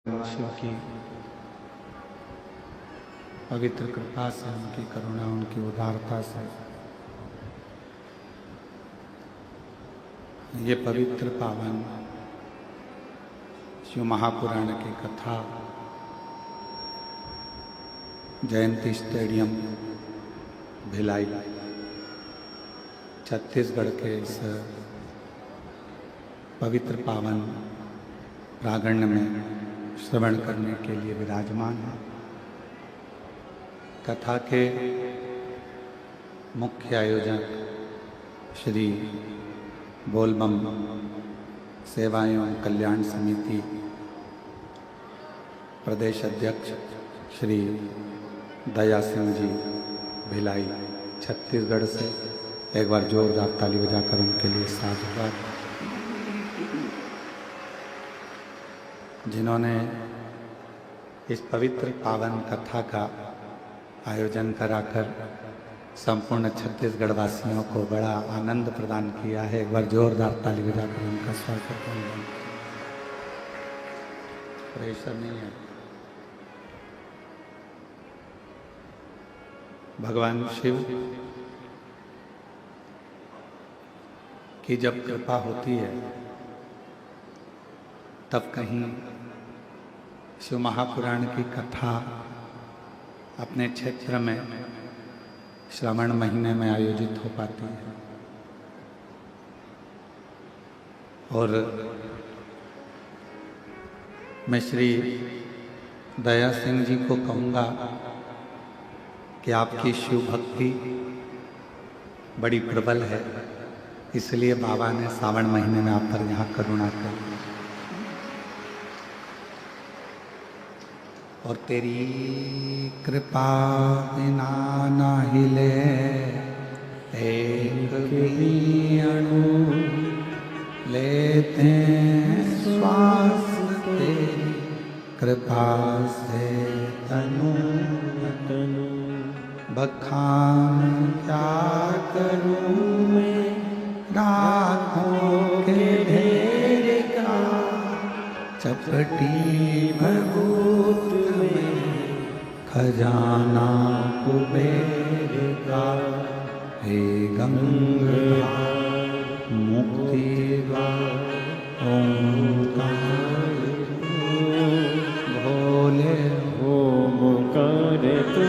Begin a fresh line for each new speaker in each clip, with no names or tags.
शिव की पवित्र कृपा से, उनकी करुणा, उनकी उदारता से ये पवित्र पावन शिव महापुराण की कथा जयंती स्टेडियम भिलाई छत्तीसगढ़ के इस पवित्र पावन प्रांगण में श्रवण करने के लिए विराजमान है। कथा के मुख्य आयोजक श्री बोलबम सेवा एवं कल्याण समिति प्रदेश अध्यक्ष श्री दया सिंह जी भिलाई छत्तीसगढ़ से एक बार जोरदार ताली बजाकर उनके लिए साधुवाद। जिन्होंने इस पवित्र पावन कथा का आयोजन कराकर संपूर्ण छत्तीसगढ़ वासियों को बड़ा आनंद प्रदान किया है। एक बार जोरदार ताली बजाकर उनका स्वागत करें। प्रेशर नहीं है। भगवान शिव की जब कृपा होती है तब कहीं शिव महापुराण की कथा अपने क्षेत्र में श्रावण महीने में आयोजित हो पाती है। और मैं श्री दया सिंह जी को कहूँगा कि आपकी शिव भक्ति बड़ी प्रबल है, इसलिए बाबा ने सावन महीने में आप पर यहाँ करुणा कर और तेरी कृपा बिना ना हिले एक भी अणु लेते श्वास तेरी कृपा से तनु तनु बखान क्या करूं मैं राखों के ढेर का चपटी भभूत में खजाना कुबेर का हे गंगा मुक्ति का ओंकार भोले
ओंकार तू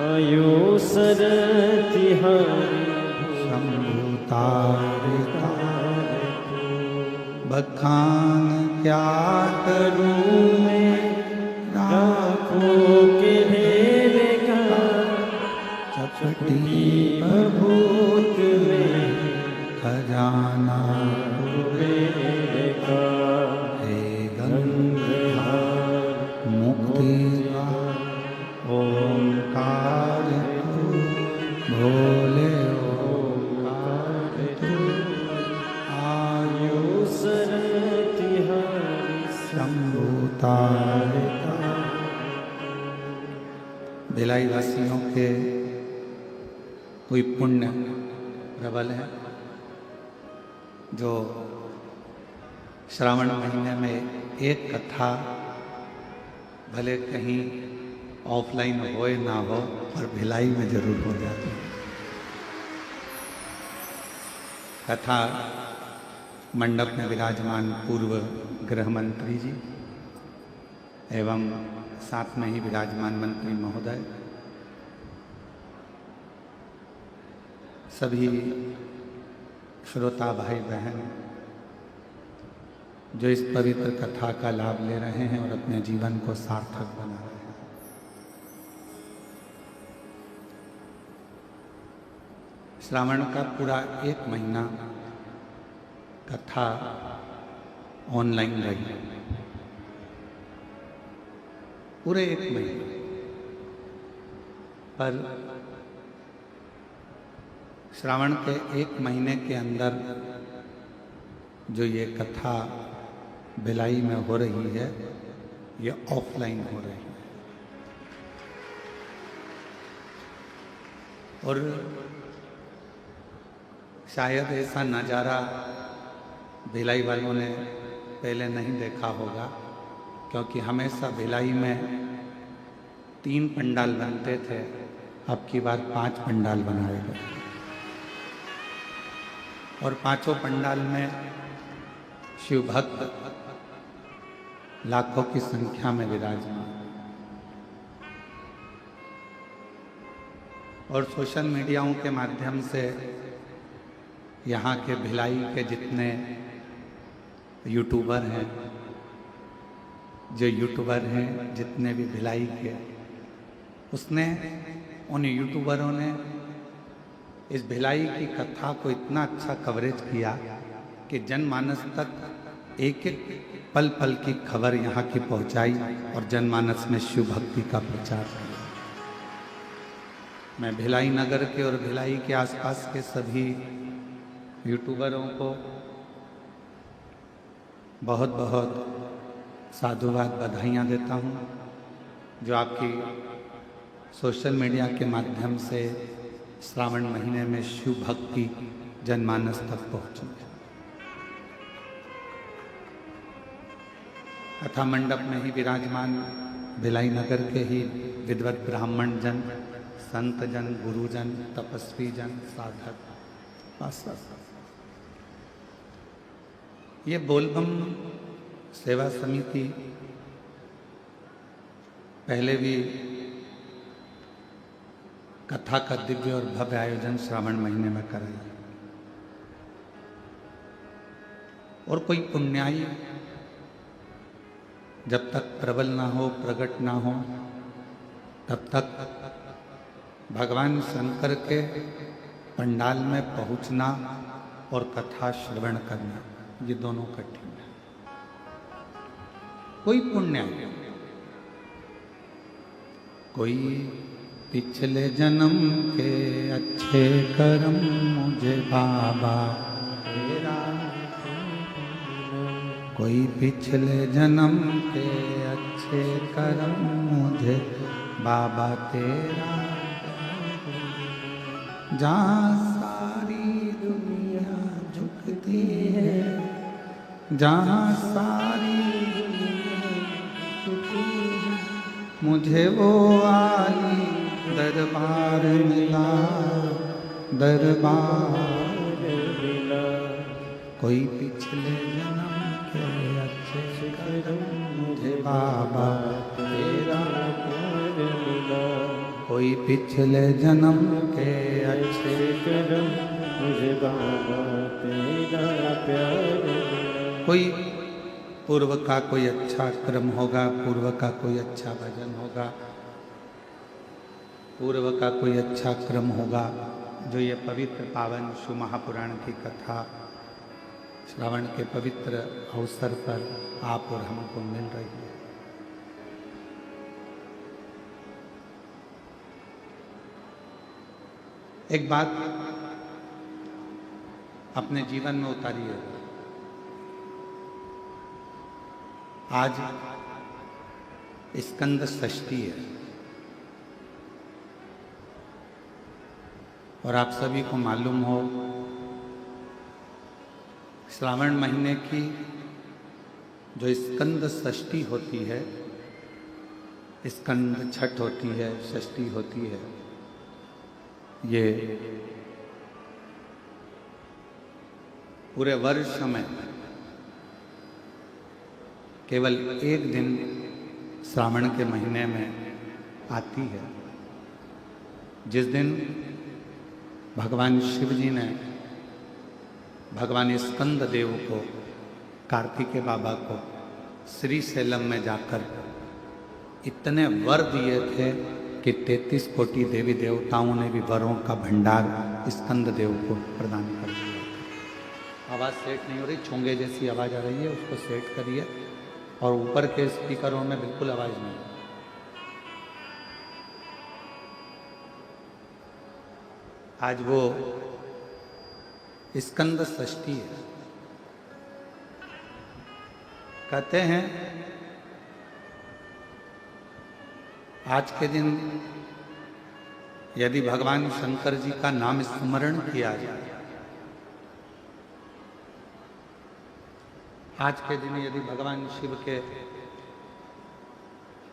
आयो सरतिहारी
शंभु तारिका बखान क्या करूं मैं
राखों के ढेर का
चपटी
भभूत में
खजाना
कुबेर का
हे गंगा मुक्ति का ओंकार तू भोले ओंकार तू आयु
सरतिहारी
शंभु तारिका। भिलाई वासियों के कोई पुण्य प्रबल है जो श्रावण महीने में एक कथा भले कहीं ऑफलाइन हो ना हो पर भिलाई में जरूर हो जाती है। कथा मंडप में विराजमान पूर्व गृह मंत्री जी एवं साथ में ही विराजमान मंत्री महोदय, सभी श्रोता भाई बहन जो इस पवित्र कथा का लाभ ले रहे हैं और अपने जीवन को सार्थक बना रहे हैं। श्रावण का पूरा एक महीना कथा ऑनलाइन रही, पूरे एक महीने पर श्रावण के एक महीने के अंदर जो ये कथा भिलाई में हो रही है ये ऑफलाइन हो रही है। और शायद ऐसा नज़ारा भिलाई वालों ने पहले नहीं देखा होगा क्योंकि हमेशा भिलाई में 3 पंडाल बनते थे, अब की बार 5 पंडाल बनाए गए और 5 पंडाल में शिव भक्त लाखों की संख्या में विराजमान। और सोशल मीडियाओं के माध्यम से यहाँ के भिलाई के जितने यूट्यूबर हैं, जितने भी भिलाई के, उन यूट्यूबरों ने इस भिलाई की कथा को इतना अच्छा कवरेज किया कि जनमानस तक एक एक पल पल की खबर यहाँ की पहुँचाई और जनमानस में शिव भक्ति का प्रचार किया। मैं भिलाई नगर के और भिलाई के आसपास के सभी यूट्यूबरों को बहुत बहुत साधुवाद बधाइयाँ देता हूँ, जो आपकी सोशल मीडिया के माध्यम से श्रावण महीने में शिव भक्ति जनमानस तक पहुँची है। कथा मंडप में ही विराजमान भिलाई नगर के ही विद्वत ब्राह्मण जन, संत जन, गुरुजन, तपस्वी जन, साधक, ये बोलबम सेवा समिति पहले भी कथा का दिव्य और भव्य आयोजन श्रावण महीने में कराई। और कोई पुण्याई जब तक प्रबल ना हो, प्रकट ना हो, तब तक भगवान शंकर के पंडाल में पहुंचना और कथा श्रवण करना, ये दोनों कठिन है। कोई पुण्य, कोई पिछले जन्म के अच्छे कर्म मुझे बाबा तेरा, कोई पिछले जन्म के अच्छे कर्म मुझे बाबा तेरा, जहाँ सारी दुनिया झुकती है, जहाँ सारी दुनिया झुकती है, मुझे वो आली दरबार मिला, दरबार मिला। कोई पिछले जन्म के अच्छे कर्म मुझे बाबा तेरा प्यार मिला, कोई पिछले जन्म के अच्छे कर्म मुझे बाबा तेरा प्यार मिला। कोई पूर्व का कोई अच्छा क्रम होगा, पूर्व का कोई अच्छा भजन होगा, पूर्व का कोई अच्छा क्रम होगा, जो ये पवित्र पावन शिव महापुराण की कथा श्रावण के पवित्र अवसर पर आप और हमको मिल रही है। एक बात अपने जीवन में उतारिए। आज स्कंद षष्ठी है और आप सभी को मालूम हो, श्रावण महीने की जो स्कंद षष्ठी होती है, स्कंद छठ होती है, षष्ठी होती है, ये पूरे वर्ष में केवल एक दिन श्रावण के महीने में आती है, जिस दिन भगवान शिव जी ने भगवान स्कंद देव को, कार्तिकेय बाबा को श्रीशैलम में जाकर इतने वर दिए थे कि 33 कोटि देवी देवताओं ने भी वरों का भंडार स्कंद देव को प्रदान कर दिया। आवाज़ सेट नहीं हो रही, छोंगे जैसी आवाज़ आ रही है, उसको सेट करिए। और ऊपर के स्पीकरों में बिल्कुल आवाज़ नहीं। आज वो स्कंद षष्ठी है। कहते हैं आज के दिन यदि भगवान शंकर जी का नाम स्मरण किया जाए, आज के दिन यदि भगवान शिव के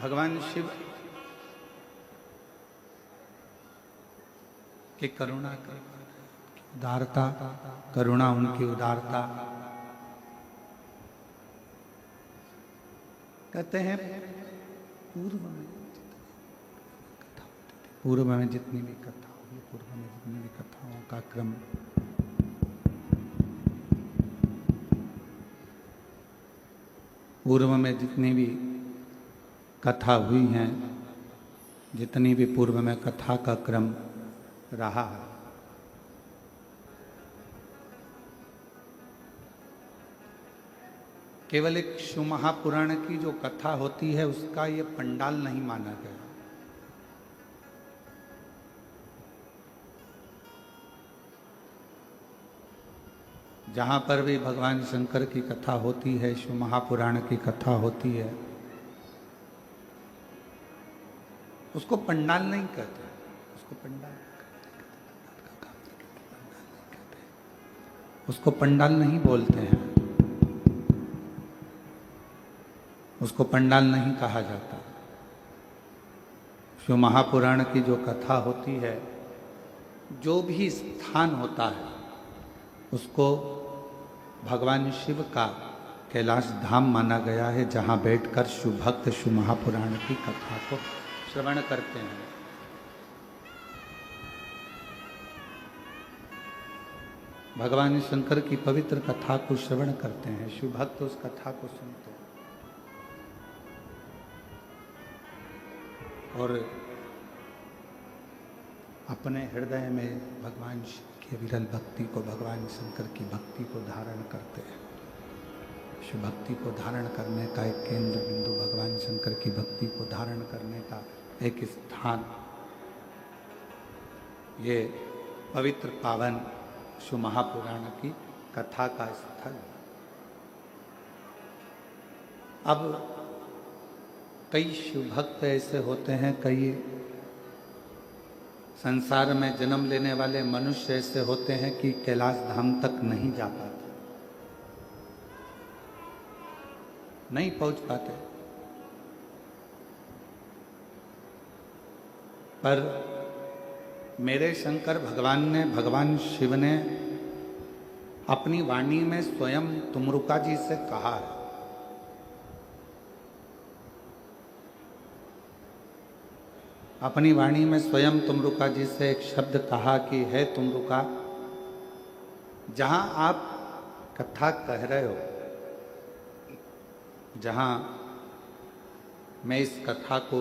भगवान शिव की करुणा की उदारता, करुणा उनकी उदारता, कहते हैं पूर्व में जितनी भी कथा हुई, पूर्व में जितनी भी कथाओं का क्रम पूर्व में जितनी भी कथा हुई हैं, जितनी भी पूर्व में कथा का क्रम रहा है, केवल एक शिव महापुराण की जो कथा होती है उसका ये पंडाल नहीं माना गया। जहां पर भी भगवान शंकर की कथा होती है, शिव महापुराण की कथा होती है, उसको पंडाल नहीं कहते, उसको पंडाल उसको पंडाल नहीं बोलते हैं, उसको पंडाल नहीं कहा जाता। शिव महापुराण की जो कथा होती है, जो भी स्थान होता है, उसको भगवान शिव का कैलाश धाम माना गया है, जहाँ बैठकर शिव भक्त शिव महापुराण की कथा को श्रवण करते हैं। भगवान शंकर की पवित्र कथा को श्रवण करते हैं, शिव भक्त उस कथा को सुनते हैं और अपने हृदय में भगवान शिव की विरल भक्ति को, भगवान शंकर की भक्ति को धारण करते हैं। शिव भक्ति को धारण करने का एक केंद्र बिंदु, भगवान शंकर की भक्ति को धारण करने का एक स्थान, ये पवित्र पावन शिव महापुराण की कथा का स्थल। अब कई शिव भक्त ऐसे होते हैं, कई संसार में जन्म लेने वाले मनुष्य ऐसे होते हैं कि कैलाश धाम तक नहीं जा पाते, नहीं पहुंच पाते। पर मेरे शंकर भगवान ने, भगवान शिव ने अपनी वाणी में स्वयं तुमरुका जी से कहा है, अपनी वाणी में स्वयं तुमरुका जी से एक शब्द कहा कि है तुमरुका, जहां आप कथा कह रहे हो, जहां मैं इस कथा को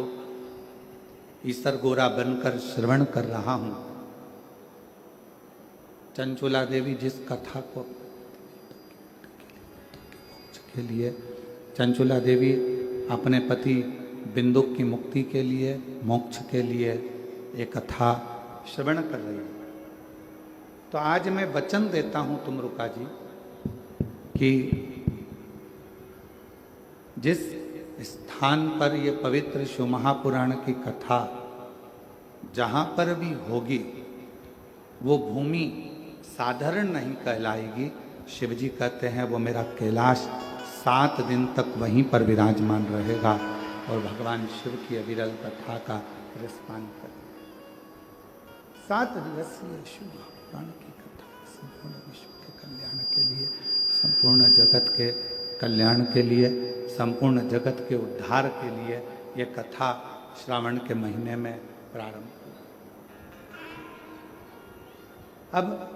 ईसर गोरा बनकर श्रवण कर रहा हूं, चंचुला देवी जिस कथा को के लिए, चंचुला देवी अपने पति बिंदुक की मुक्ति के लिए, मोक्ष के लिए एक कथा श्रवण कर रही है। तो आज मैं वचन देता हूं तुमरुका जी कि जिस स्थान पर ये पवित्र शिव महापुराण की कथा जहाँ पर भी होगी, वो भूमि साधारण नहीं कहलाएगी। शिव जी कहते हैं वो मेरा कैलाश 7 दिन तक वहीं पर विराजमान रहेगा और भगवान शिव की अविरल कथा का रसपान करेगा। 7 दिवसीय शिव महापुराण की कथा संपूर्ण विश्व के कल्याण के लिए, संपूर्ण जगत के कल्याण के लिए, संपूर्ण जगत के उद्धार के लिए ये कथा श्रावण के महीने में प्रारंभ हुई। अब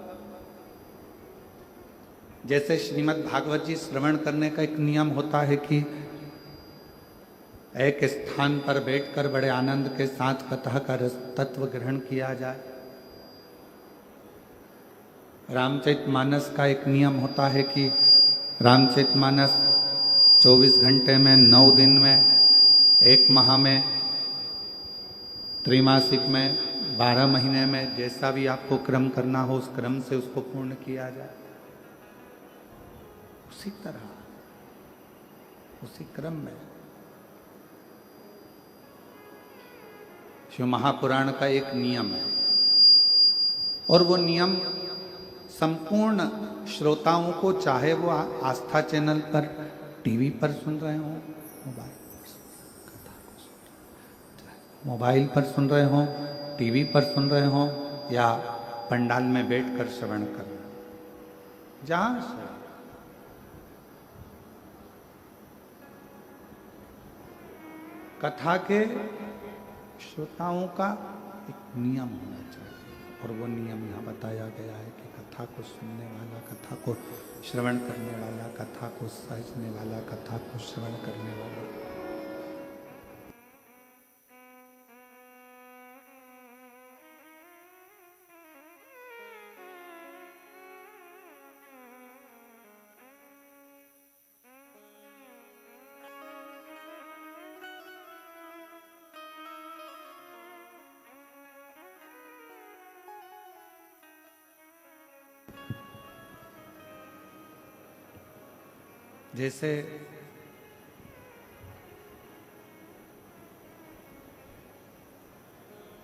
जैसे श्रीमद् भागवत जी श्रवण करने का एक नियम होता है कि एक स्थान पर बैठकर बड़े आनंद के साथ कथा का रस तत्व ग्रहण किया जाए, रामचरितमानस का एक नियम होता है कि रामचरितमानस 24 घंटे में, 9 दिन में, 1 माह में, त्रैमासिक में, 12 महीने में, जैसा भी आपको क्रम करना हो उस क्रम से उसको पूर्ण किया जाए। उसी तरह उसी क्रम में शिव महापुराण का एक नियम है और वो नियम संपूर्ण श्रोताओं को, चाहे वो आस्था चैनल पर, टीवी पर सुन रहे हो, मोबाइल पर कथा को सुन, मोबाइल पर सुन रहे हो, टीवी पर सुन रहे हो या पंडाल में बैठकर श्रवण कर रहे हो, जहां से कथा के श्रोताओं का एक नियम होना चाहिए और वो नियम यहाँ बताया गया है कि कथा को सुनने वाला, कथा को श्रवण करने वाला, कथा को सहजने वाला, कथा को श्रवण करने वाला जैसे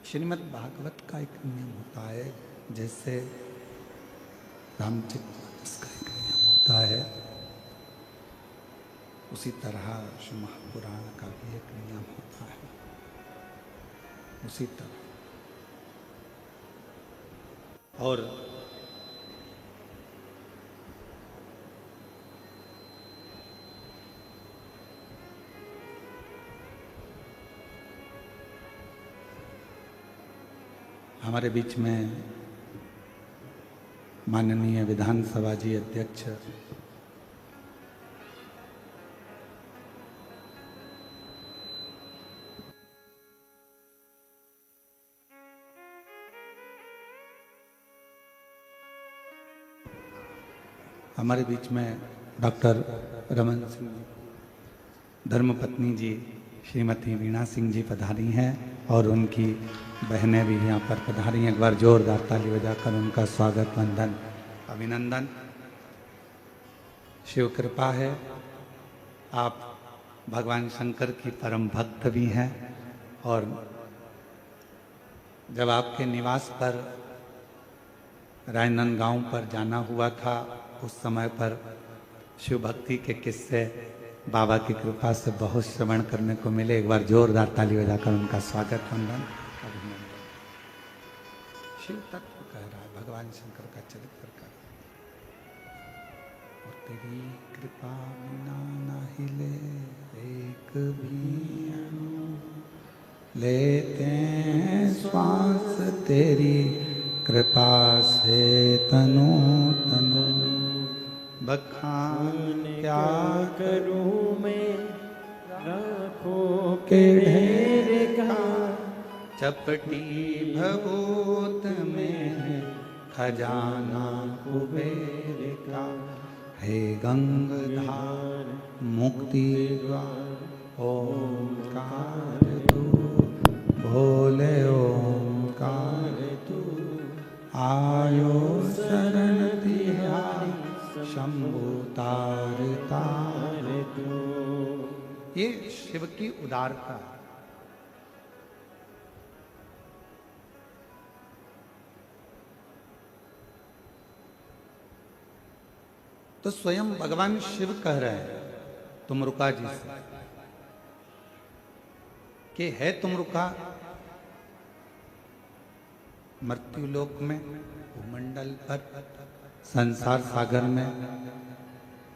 श्रीमद् भागवत का एक नियम होता है, जैसे रामचरित मानस का एक नियम होता है, उसी तरह श्री महापुराण का भी एक नियम होता है। उसी तरह और हमारे बीच में माननीय विधानसभा जी अध्यक्ष हमारे बीच में डॉक्टर रमन सिंह धर्मपत्नी जी श्रीमती वीणा सिंह जी पधारी हैं और उनकी बहनें भी यहाँ पर पधारी हैं। एक बार जोरदार ताली बजाकर उनका स्वागत, वंदन, अभिनंदन। शिव कृपा है, आप भगवान शंकर की परम भक्त भी हैं और जब आपके निवास पर राजनांदगांव पर जाना हुआ था उस समय पर शिव भक्ति के किस्से बाबा की कृपा से बहुत श्रवण करने को मिले। एक बार जोरदार ताली बजाकर उनका स्वागत, वंदन, अभिनंदन। शिव तत्व कह रहा है, भगवान शंकर का चरित्र कर और तेरी कृपा बिना ना हिले एक भी अणु, लेते हैं श्वास तेरी कृपा से तनु तनु, बखान क्या
करूं मैं राखों के ढेर का,
चपटी भभूत में खजाना कुबेर का, हे गंगाधार मुक्ति द्वार ओंकार तू, भोले ओंकार तू, आयो शरण तिहारी शंभु तार तार तू। ये शिव की उदारता है। तो स्वयं भगवान शिव कह रहे हैं तुमरुका जी से कि है तुमरुका मृत्युलोक में, भूमंडल पर, संसार सागर में,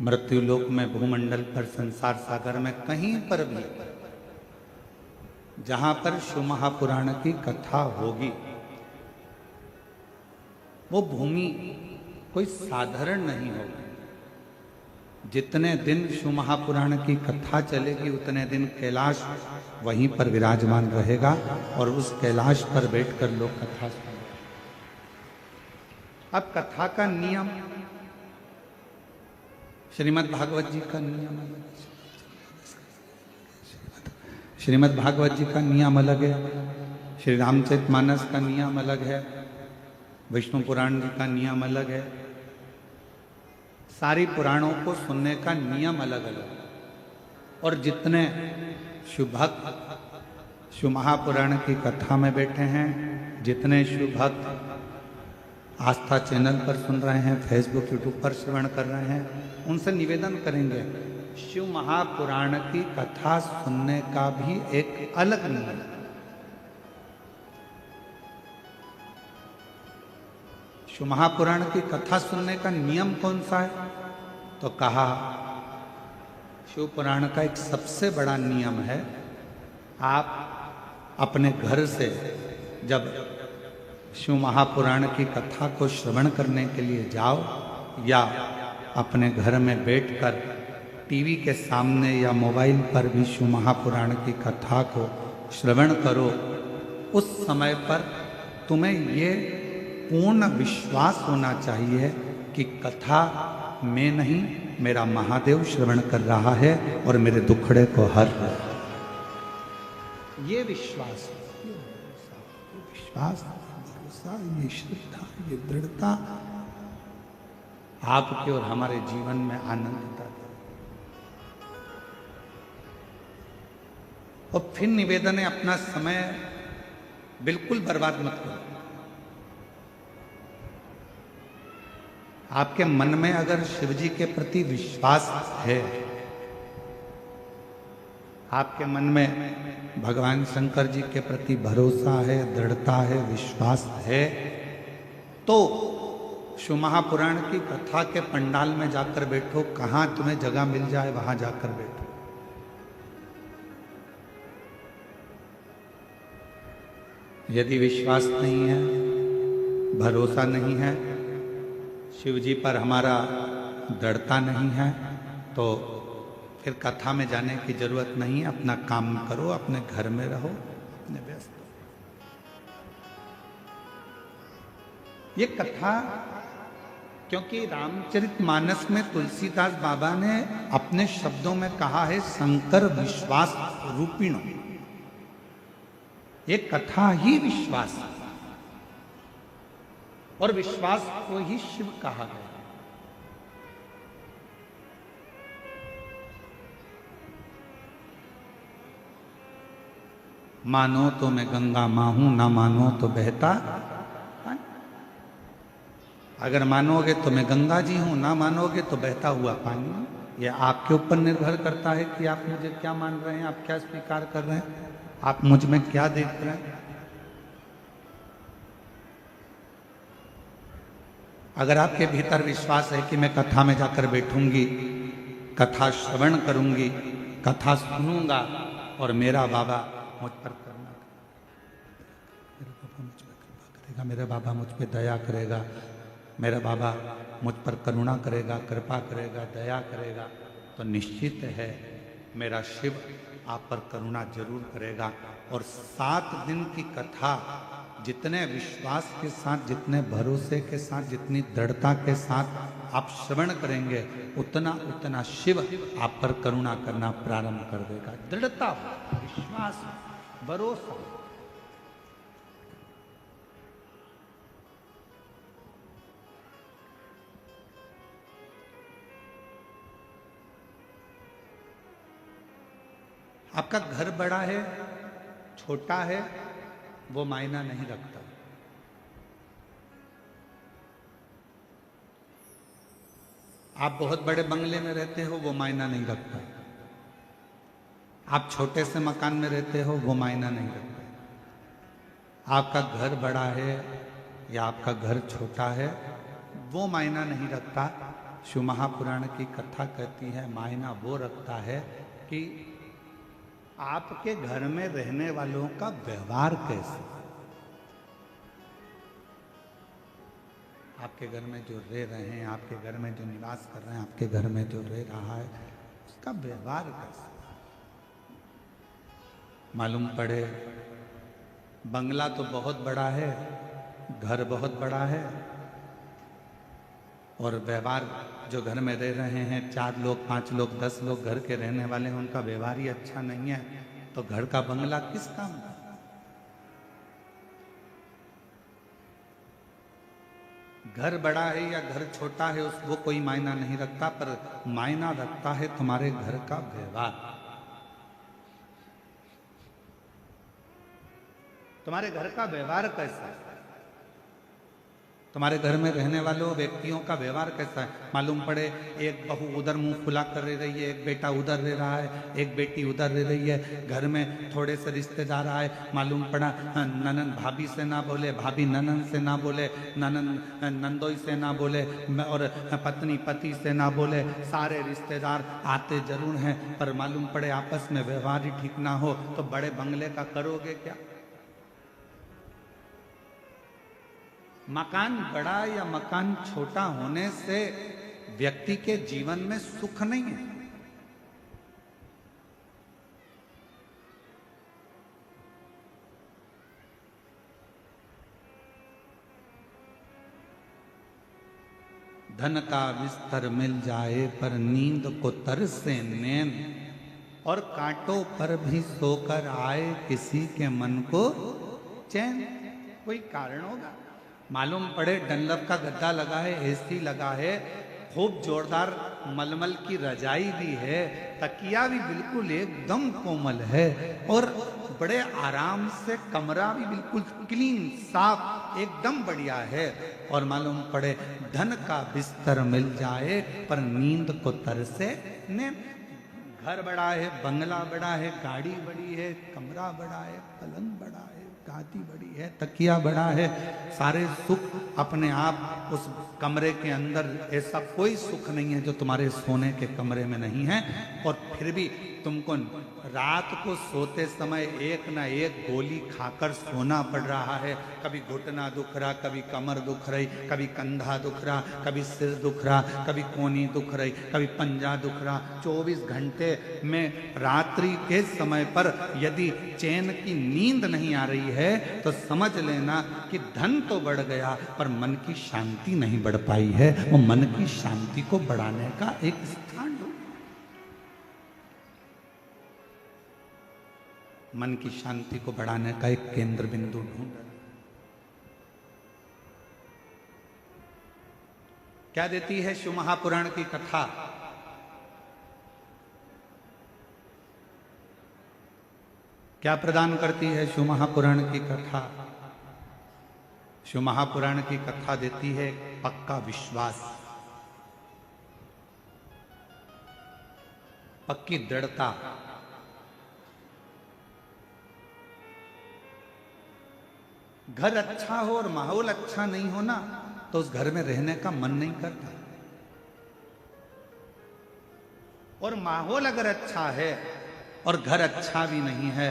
मृत्युलोक में, भूमंडल पर, संसार सागर में, कहीं पर भी जहां पर शिव महापुराण की कथा होगी वो भूमि कोई साधारण नहीं होगी। जितने दिन शिव महापुराण की कथा चलेगी उतने दिन कैलाश वहीं पर विराजमान रहेगा और उस कैलाश पर बैठकर लोग कथा सुनेंगे। अब कथा का नियम श्रीमद् भागवत जी का नियम अलग है, श्रीमद् भागवत जी का नियम अलग है, श्री रामचरितमानस का नियम अलग है, विष्णु पुराण जी का नियम अलग है। सारी पुराणों को सुनने का नियम अलग अलग। और जितने शिव भक्त शिव महापुराण की कथा में बैठे हैं, जितने शिव भक्त आस्था चैनल पर सुन रहे हैं, फेसबुक यूट्यूब पर श्रवण कर रहे हैं, उनसे निवेदन करेंगे शिव महापुराण की कथा सुनने का भी एक अलग नियम है। शिव महापुराण की कथा सुनने का नियम कौन सा है? तो कहा शिव पुराण का एक सबसे बड़ा नियम है, आप अपने घर से जब शिव महापुराण की कथा को श्रवण करने के लिए जाओ या अपने घर में बैठकर टीवी के सामने या मोबाइल पर भी शिव महापुराण की कथा को श्रवण करो, उस समय पर तुम्हें ये पूर्ण विश्वास होना चाहिए कि कथा मैं नहीं, मेरा महादेव श्रवण कर रहा है और मेरे दुखड़े को हर रहा है। ये विश्वास, ये विश्वास, भरोसा, ये श्रद्धा, ये दृढ़ता आपके और हमारे जीवन में आनंद देता है। और फिर निवेदन है, अपना समय बिल्कुल बर्बाद मत करो। आपके मन में अगर शिव जी के प्रति विश्वास है, आपके मन में भगवान शंकर जी के प्रति भरोसा है, दृढ़ता है, विश्वास है, तो शिव महापुराण की कथा के पंडाल में जाकर बैठो, कहां तुम्हें जगह मिल जाए वहां जाकर बैठो। यदि विश्वास नहीं है, भरोसा नहीं है, शिव जी पर हमारा दृढ़ता नहीं है, तो फिर कथा में जाने की जरूरत नहीं है। अपना काम करो, अपने घर में रहो, अपने व्यस्त। ये कथा, क्योंकि रामचरितमानस में तुलसीदास बाबा ने अपने शब्दों में कहा है शंकर विश्वास रूपिणो। ये कथा ही विश्वास है और विश्वास को ही शिव कहा गया। मानो तो मैं गंगा मां हूं, ना मानो तो बहता। अगर मानोगे तो मैं गंगा जी हूं, ना मानोगे तो बहता हुआ पानी। यह आपके ऊपर निर्भर करता है कि आप मुझे क्या मान रहे हैं, आप क्या स्वीकार कर रहे हैं, आप मुझ में क्या देख रहे हैं। अगर आपके भीतर विश्वास है कि मैं कथा में जाकर बैठूंगी, कथा श्रवण करूंगी, कथा सुनूंगा और मेरा बाबा मुझ पर करुणा करेगा, मेरा बाबा मुझ पर दया करेगा, मेरा बाबा मुझ पर करुणा करेगा, कृपा करेगा, दया करेगा, तो निश्चित है मेरा शिव आप पर करुणा जरूर करेगा। और 7 दिन की कथा जितने विश्वास के साथ, जितने भरोसे के साथ, जितनी दृढ़ता के साथ आप श्रवण करेंगे, उतना उतना शिव आप पर करुणा करना प्रारंभ कर देगा। दृढ़ता, विश्वास, भरोसा। आपका घर बड़ा है, छोटा है, वो मायना नहीं रखता। आप बहुत बड़े बंगले में रहते हो, वो मायना नहीं रखता। आप छोटे से मकान में रहते हो, वो मायना नहीं रखता। आपका घर बड़ा है या आपका घर छोटा है, वो मायना नहीं रखता। शिव महापुराण की कथा कहती है, मायना वो रखता है कि आपके घर में रहने वालों का व्यवहार कैसे, आपके घर में जो रह रहे हैं, आपके घर में जो निवास कर रहे हैं, आपके घर में जो रह रहा है, उसका व्यवहार कैसे। मालूम पड़े बंगला तो बहुत बड़ा है, घर बहुत बड़ा है, और व्यवहार जो घर में रह रहे हैं 4 लोग, 5 लोग, 10 लोग घर के रहने वाले हैं, उनका व्यवहार ही अच्छा नहीं है, तो घर का बंगला किस काम का। घर बड़ा है या घर छोटा है वो कोई मायना नहीं रखता, पर मायना रखता है तुम्हारे घर का व्यवहार। तुम्हारे घर का व्यवहार कैसा है। तुम्हारे घर में रहने वालों व्यक्तियों का व्यवहार कैसा है? मालूम पड़े एक बहू उधर मुंह फुला कर रह रही है, एक बेटा उधर रह रहा है, एक बेटी उधर रह रही है, घर में थोड़े से रिश्तेदार आए, मालूम पड़ा ननन भाभी से ना बोले, भाभी ननन से ना बोले, ननन नंदोई से ना बोले, और पत्नी पति से ना बोले, सारे रिश्तेदार आते जरूर हैं, पर मालूम पड़े आपस में व्यवहार ही ठीक ना हो तो बड़े बंगले का करोगे क्या? मकान बड़ा या मकान छोटा होने से व्यक्ति के जीवन में सुख नहीं है। धन का बिस्तर मिल जाए पर नींद को तरसे नैन, और कांटों पर भी सोकर आए किसी के मन को चैन। कोई कारण होगा। मालूम पड़े डनलप का गद्दा लगा है, एसी लगा है, खूब जोरदार मलमल की रजाई भी है, तकिया भी बिल्कुल एकदम कोमल है, और बड़े आराम से कमरा भी बिल्कुल क्लीन साफ एकदम बढ़िया है, और मालूम पड़े धन का बिस्तर मिल जाए पर नींद को तरसे ने। घर बड़ा है, बंगला बड़ा है, गाड़ी बड़ी है, कमरा बड़ा है, पलंग बड़ा है, गादी बड़ी है, तकिया बड़ा है, सारे सुख अपने आप उस कमरे के अंदर। ऐसा कोई सुख नहीं है जो तुम्हारे सोने के कमरे में नहीं है, और फिर भी तुमको रात को सोते समय एक ना एक गोली खाकर सोना पड़ रहा है। कभी घुटना दुख रहा, कभी कमर दुख रही, कभी कंधा दुख रहा, कभी सिर दुख रहा, कभी कोनी दुख रही, कभी पंजा दुख रहा। 24 घंटे में रात्रि के समय पर यदि चैन की नींद नहीं आ रही है तो समझ लेना कि धन तो बढ़ गया पर मन की शांति नहीं बढ़ पाई है। वो मन की शांति को बढ़ाने का एक स्थान ढूंढ, मन की शांति को बढ़ाने का एक केंद्र बिंदु ढूंढ। क्या देती है शिव महापुराण की कथा? क्या प्रदान करती है शिव महापुराण की कथा? शिव महापुराण की कथा देती है पक्का विश्वास, पक्की दृढ़ता। घर अच्छा हो और माहौल अच्छा नहीं हो ना तो उस घर में रहने का मन नहीं करता, और माहौल अगर अच्छा है और घर अच्छा भी नहीं है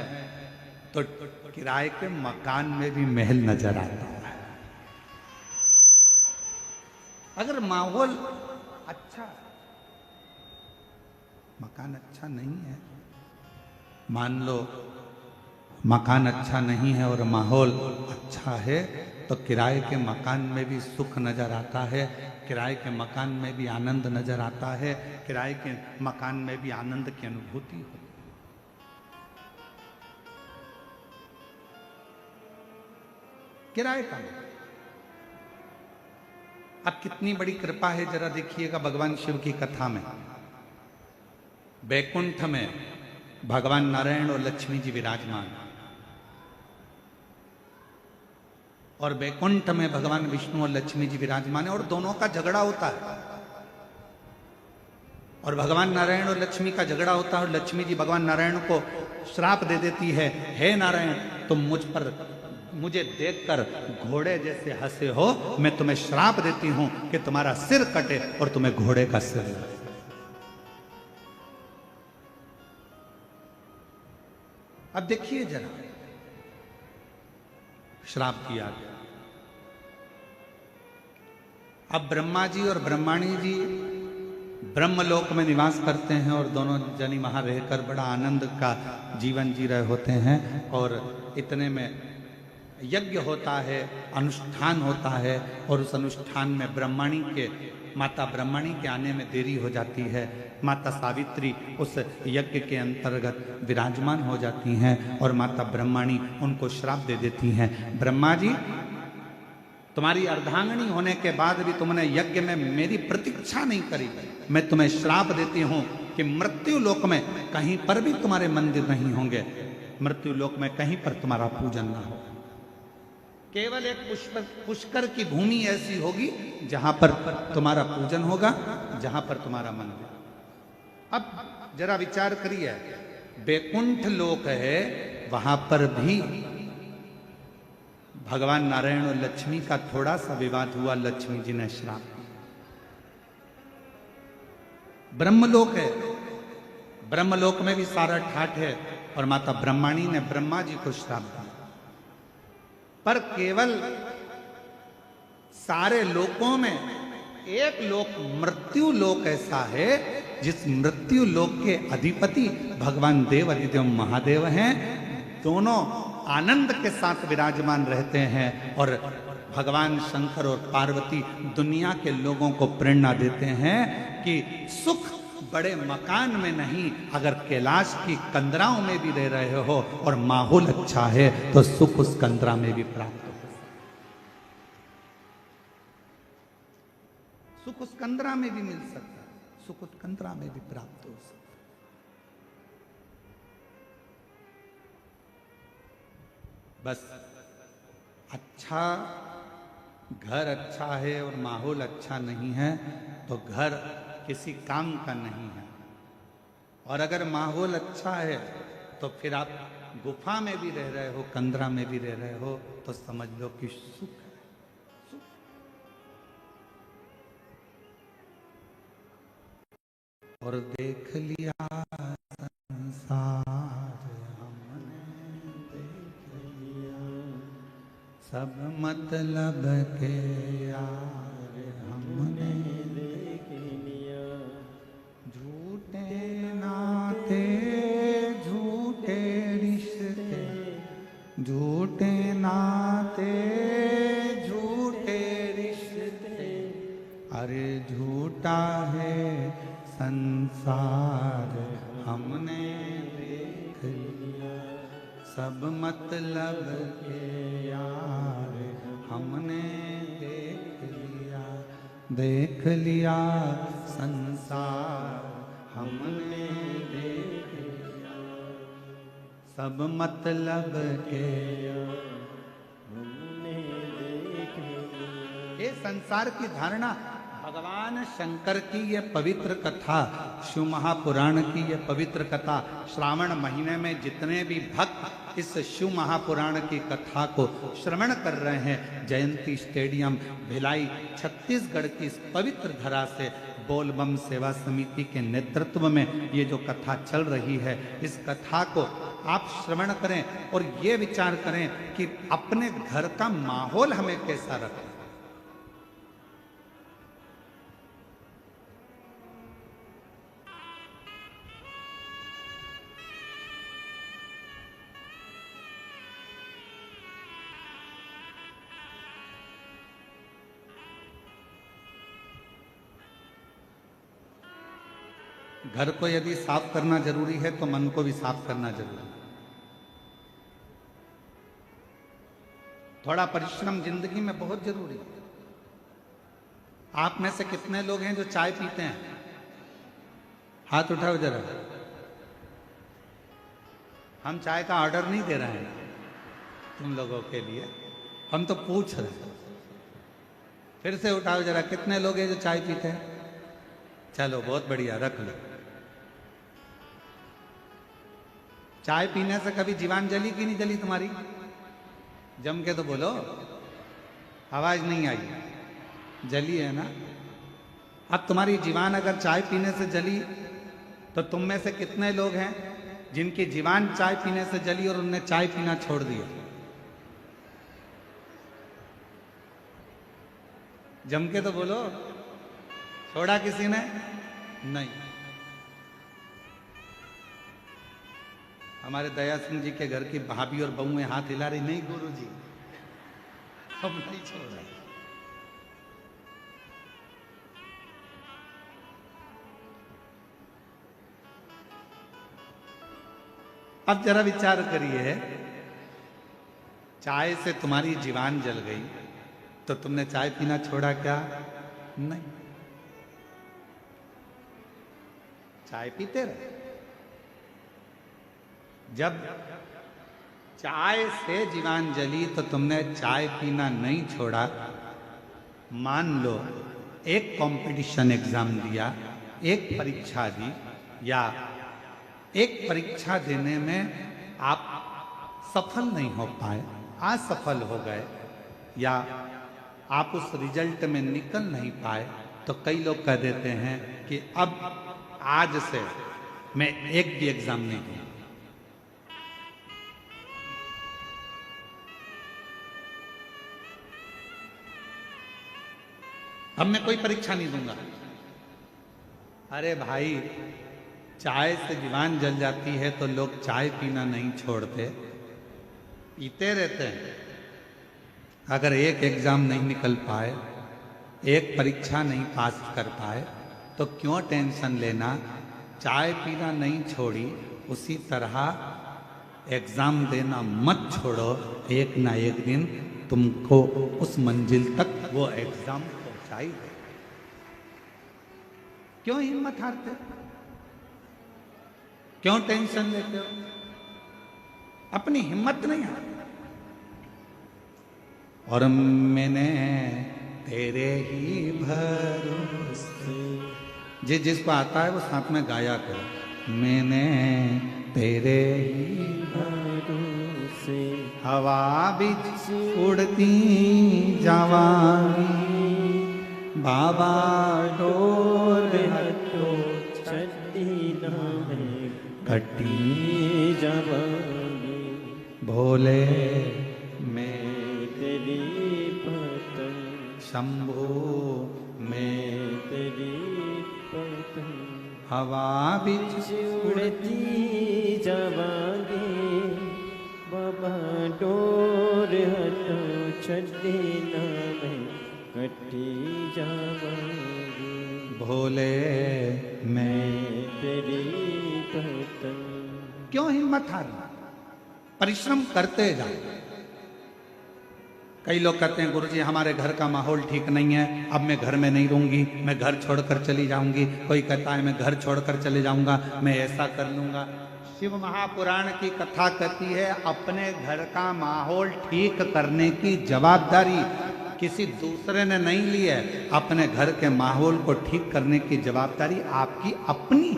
तो किराए के मकान में भी महल नजर आता है। अगर माहौल अच्छा, मकान अच्छा नहीं है, मान लो मकान अच्छा नहीं है और माहौल अच्छा है तो किराए के मकान में भी सुख नजर आता है, किराए के मकान में भी आनंद नजर आता है, किराए के मकान में भी आनंद की अनुभूति हो। किराए का अब कितनी बड़ी कृपा है जरा देखिएगा भगवान शिव की कथा में। बैकुंठ में भगवान नारायण और लक्ष्मी जी विराजमान, और बैकुंठ में भगवान विष्णु और लक्ष्मी जी विराजमान है, और दोनों का झगड़ा होता है, और भगवान नारायण और लक्ष्मी का झगड़ा होता है, और लक्ष्मी जी भगवान नारायण को श्राप दे देती है, हे नारायण तुम मुझे देखकर घोड़े जैसे हंसे हो, मैं तुम्हें श्राप देती हूं कि तुम्हारा सिर कटे और तुम्हें घोड़े का सिर लगे। अब देखिए जरा, श्राप किया गया। अब ब्रह्मा जी और ब्रह्माणी जी ब्रह्मलोक में निवास करते हैं, और दोनों जनी वहां रहकर बड़ा आनंद का जीवन जी रहे होते हैं, और इतने में यज्ञ होता है, अनुष्ठान होता है, और उस अनुष्ठान में ब्रह्माणी के माता ब्रह्मणी के आने में देरी हो जाती है। माता सावित्री उस यज्ञ के अंतर्गत विराजमान हो जाती हैं और माता ब्रह्मणी उनको श्राप दे देती हैं। ब्रह्मा जी, तुम्हारी अर्धांगिनी होने के बाद भी तुमने यज्ञ में मेरी प्रतीक्षा नहीं करी, मैं तुम्हें श्राप देती हूं कि मृत्यु लोक में कहीं पर भी तुम्हारे मंदिर नहीं होंगे, मृत्यु लोक में कहीं पर तुम्हारा पूजन ना हो। केवल एक पुष्कर की भूमि ऐसी होगी जहां पर तुम्हारा पूजन होगा, जहां पर तुम्हारा मंदिर। अब जरा विचार करिए, बैकुंठ लोक है, वहां पर भी भगवान नारायण और लक्ष्मी का थोड़ा सा विवाद हुआ, लक्ष्मी जी ने श्राप दिया। ब्रह्मलोक है, ब्रह्मलोक में भी सारा ठाठ है, और माता ब्रह्माणी ने ब्रह्मा जी को श्राप दिया। पर केवल सारे लोकों में एक लोक मृत्यु लोक ऐसा है, जिस मृत्यु लोक के अधिपति भगवान देव अधिदेव महादेव हैं। दोनों आनंद के साथ विराजमान रहते हैं, और भगवान शंकर और पार्वती दुनिया के लोगों को प्रेरणा देते हैं कि सुख बड़े मकान में नहीं, अगर कैलाश की कंदराओं में भी रह रहे हो और माहौल अच्छा है तो सुख उस कंदरा में भी प्राप्त हो, सुख उस कंदरा में भी मिल सकता है, सुख उस कंदरा में भी प्राप्त हो सकता। बस अच्छा घर अच्छा है और माहौल अच्छा नहीं है तो घर किसी काम का नहीं है, और अगर माहौल अच्छा है तो फिर आप गुफा में भी रह रहे हो, कंदरा में भी रह रहे हो, तो समझ लो कि सुख है, सुख। और देख लिया संसार हमने, देख लिया सब मतलब के यार हमने, देख लिया झूठे नाते झूठे रिश्ते, झूठे नाते झूठे रिश्ते, अरे झूठा है संसार हमने देख लिया सब मतलब के यार हमने देख लिया, देख लिया संसार हमने देख लिया सब मतलब के यार हमने देख लिया। ये संसार की धारणा भगवान शंकर की ये पवित्र कथा, शिव महापुराण की ये पवित्र कथा, श्रावण महीने में जितने भी भक्त इस शिव महापुराण की कथा को श्रवण कर रहे हैं, जयंती स्टेडियम भिलाई छत्तीसगढ़ की इस पवित्र धरा से बोलबम सेवा समिति के नेतृत्व में ये जो कथा चल रही है, इस कथा को आप श्रवण करें और ये विचार करें कि अपने घर का माहौल हमें कैसा रखें। घर को यदि साफ करना जरूरी है तो मन को भी साफ करना जरूरी है। थोड़ा परिश्रम जिंदगी में बहुत जरूरी है। आप में से कितने लोग हैं जो चाय पीते हैं? हाथ उठाओ जरा। हम चाय का ऑर्डर नहीं दे रहे हैं तुम लोगों के लिए, हम तो पूछ रहे हैं। फिर से उठाओ जरा, कितने लोग हैं जो चाय पीते हैं? चलो बहुत बढ़िया, रख लो। चाय पीने से कभी जीवान जली कि नहीं जली तुम्हारी? जम के तो बोलो, आवाज नहीं आई। जली है ना? अब तुम्हारी जीवान अगर चाय पीने से जली तो तुम में से कितने लोग हैं जिनकी जीवान चाय पीने से जली और उनने चाय पीना छोड़ दिया? जम के तो बोलो, छोड़ा किसी ने? नहीं। हमारे दया सिंह जी के घर की भाभी और बहुएं हाथ हिला रही, नहीं गुरुजी हम नहीं छोड़ा। अब जरा विचार करिए, चाय से तुम्हारी जीवान जल गई तो तुमने चाय पीना छोड़ा क्या? नहीं, चाय पीते रहे। जब चाय से जीवान जली तो तुमने चाय पीना नहीं छोड़ा। मान लो एक कंपटीशन एग्जाम दिया, एक परीक्षा दी, या एक परीक्षा देने में आप सफल नहीं हो पाए, असफल हो गए, या आप उस रिजल्ट में निकल नहीं पाए, तो कई लोग कह देते हैं कि अब आज से मैं एक भी एग्जाम नहीं दूंगा। अब मैं कोई परीक्षा नहीं दूंगा। अरे भाई, चाय से जीवान जल जाती है तो लोग चाय पीना नहीं छोड़ते, पीते रहते हैं। अगर एक एग्जाम नहीं निकल पाए, एक परीक्षा नहीं पास कर पाए, तो क्यों टेंशन लेना। चाय पीना नहीं छोड़ी, उसी तरह एग्जाम देना मत छोड़ो। एक ना एक दिन तुमको उस मंजिल तक वो एग्जाम पहुंचाई दे। क्यों हिम्मत हारते हो? क्यों टेंशन लेते हो? अपनी हिम्मत नहीं हारते। और मैंने तेरे ही भरोसे, जिसको आता है वो साथ में गाया करो। मैंने तेरे ही भरोसे हवा भी उड़ती जावांगी, बाबा डोर हटो
छठी नामे
कटी
जावांगी,
भोले में
तेरी पतंग,
शंभू में
तेरी पतंग
हवा भी
उड़ती जावांगी, बाबा डोर हटो छठी नामे कटी जावांगी,
भोले में।
तेरी पतंग।
क्यों हिम्मत हारना? परिश्रम करते जाओ। कई लोग कहते हैं गुरुजी हमारे घर का माहौल ठीक नहीं है, अब मैं घर में नहीं रहूंगी, मैं घर छोड़कर चली जाऊंगी। कोई कहता है मैं घर छोड़कर चले जाऊंगा, मैं ऐसा कर लूंगा। शिव महापुराण की कथा कहती है अपने घर का माहौल ठीक करने की जवाबदारी किसी दूसरे ने नहीं ली है। अपने घर के माहौल को ठीक करने की जवाबदारी आपकी अपनी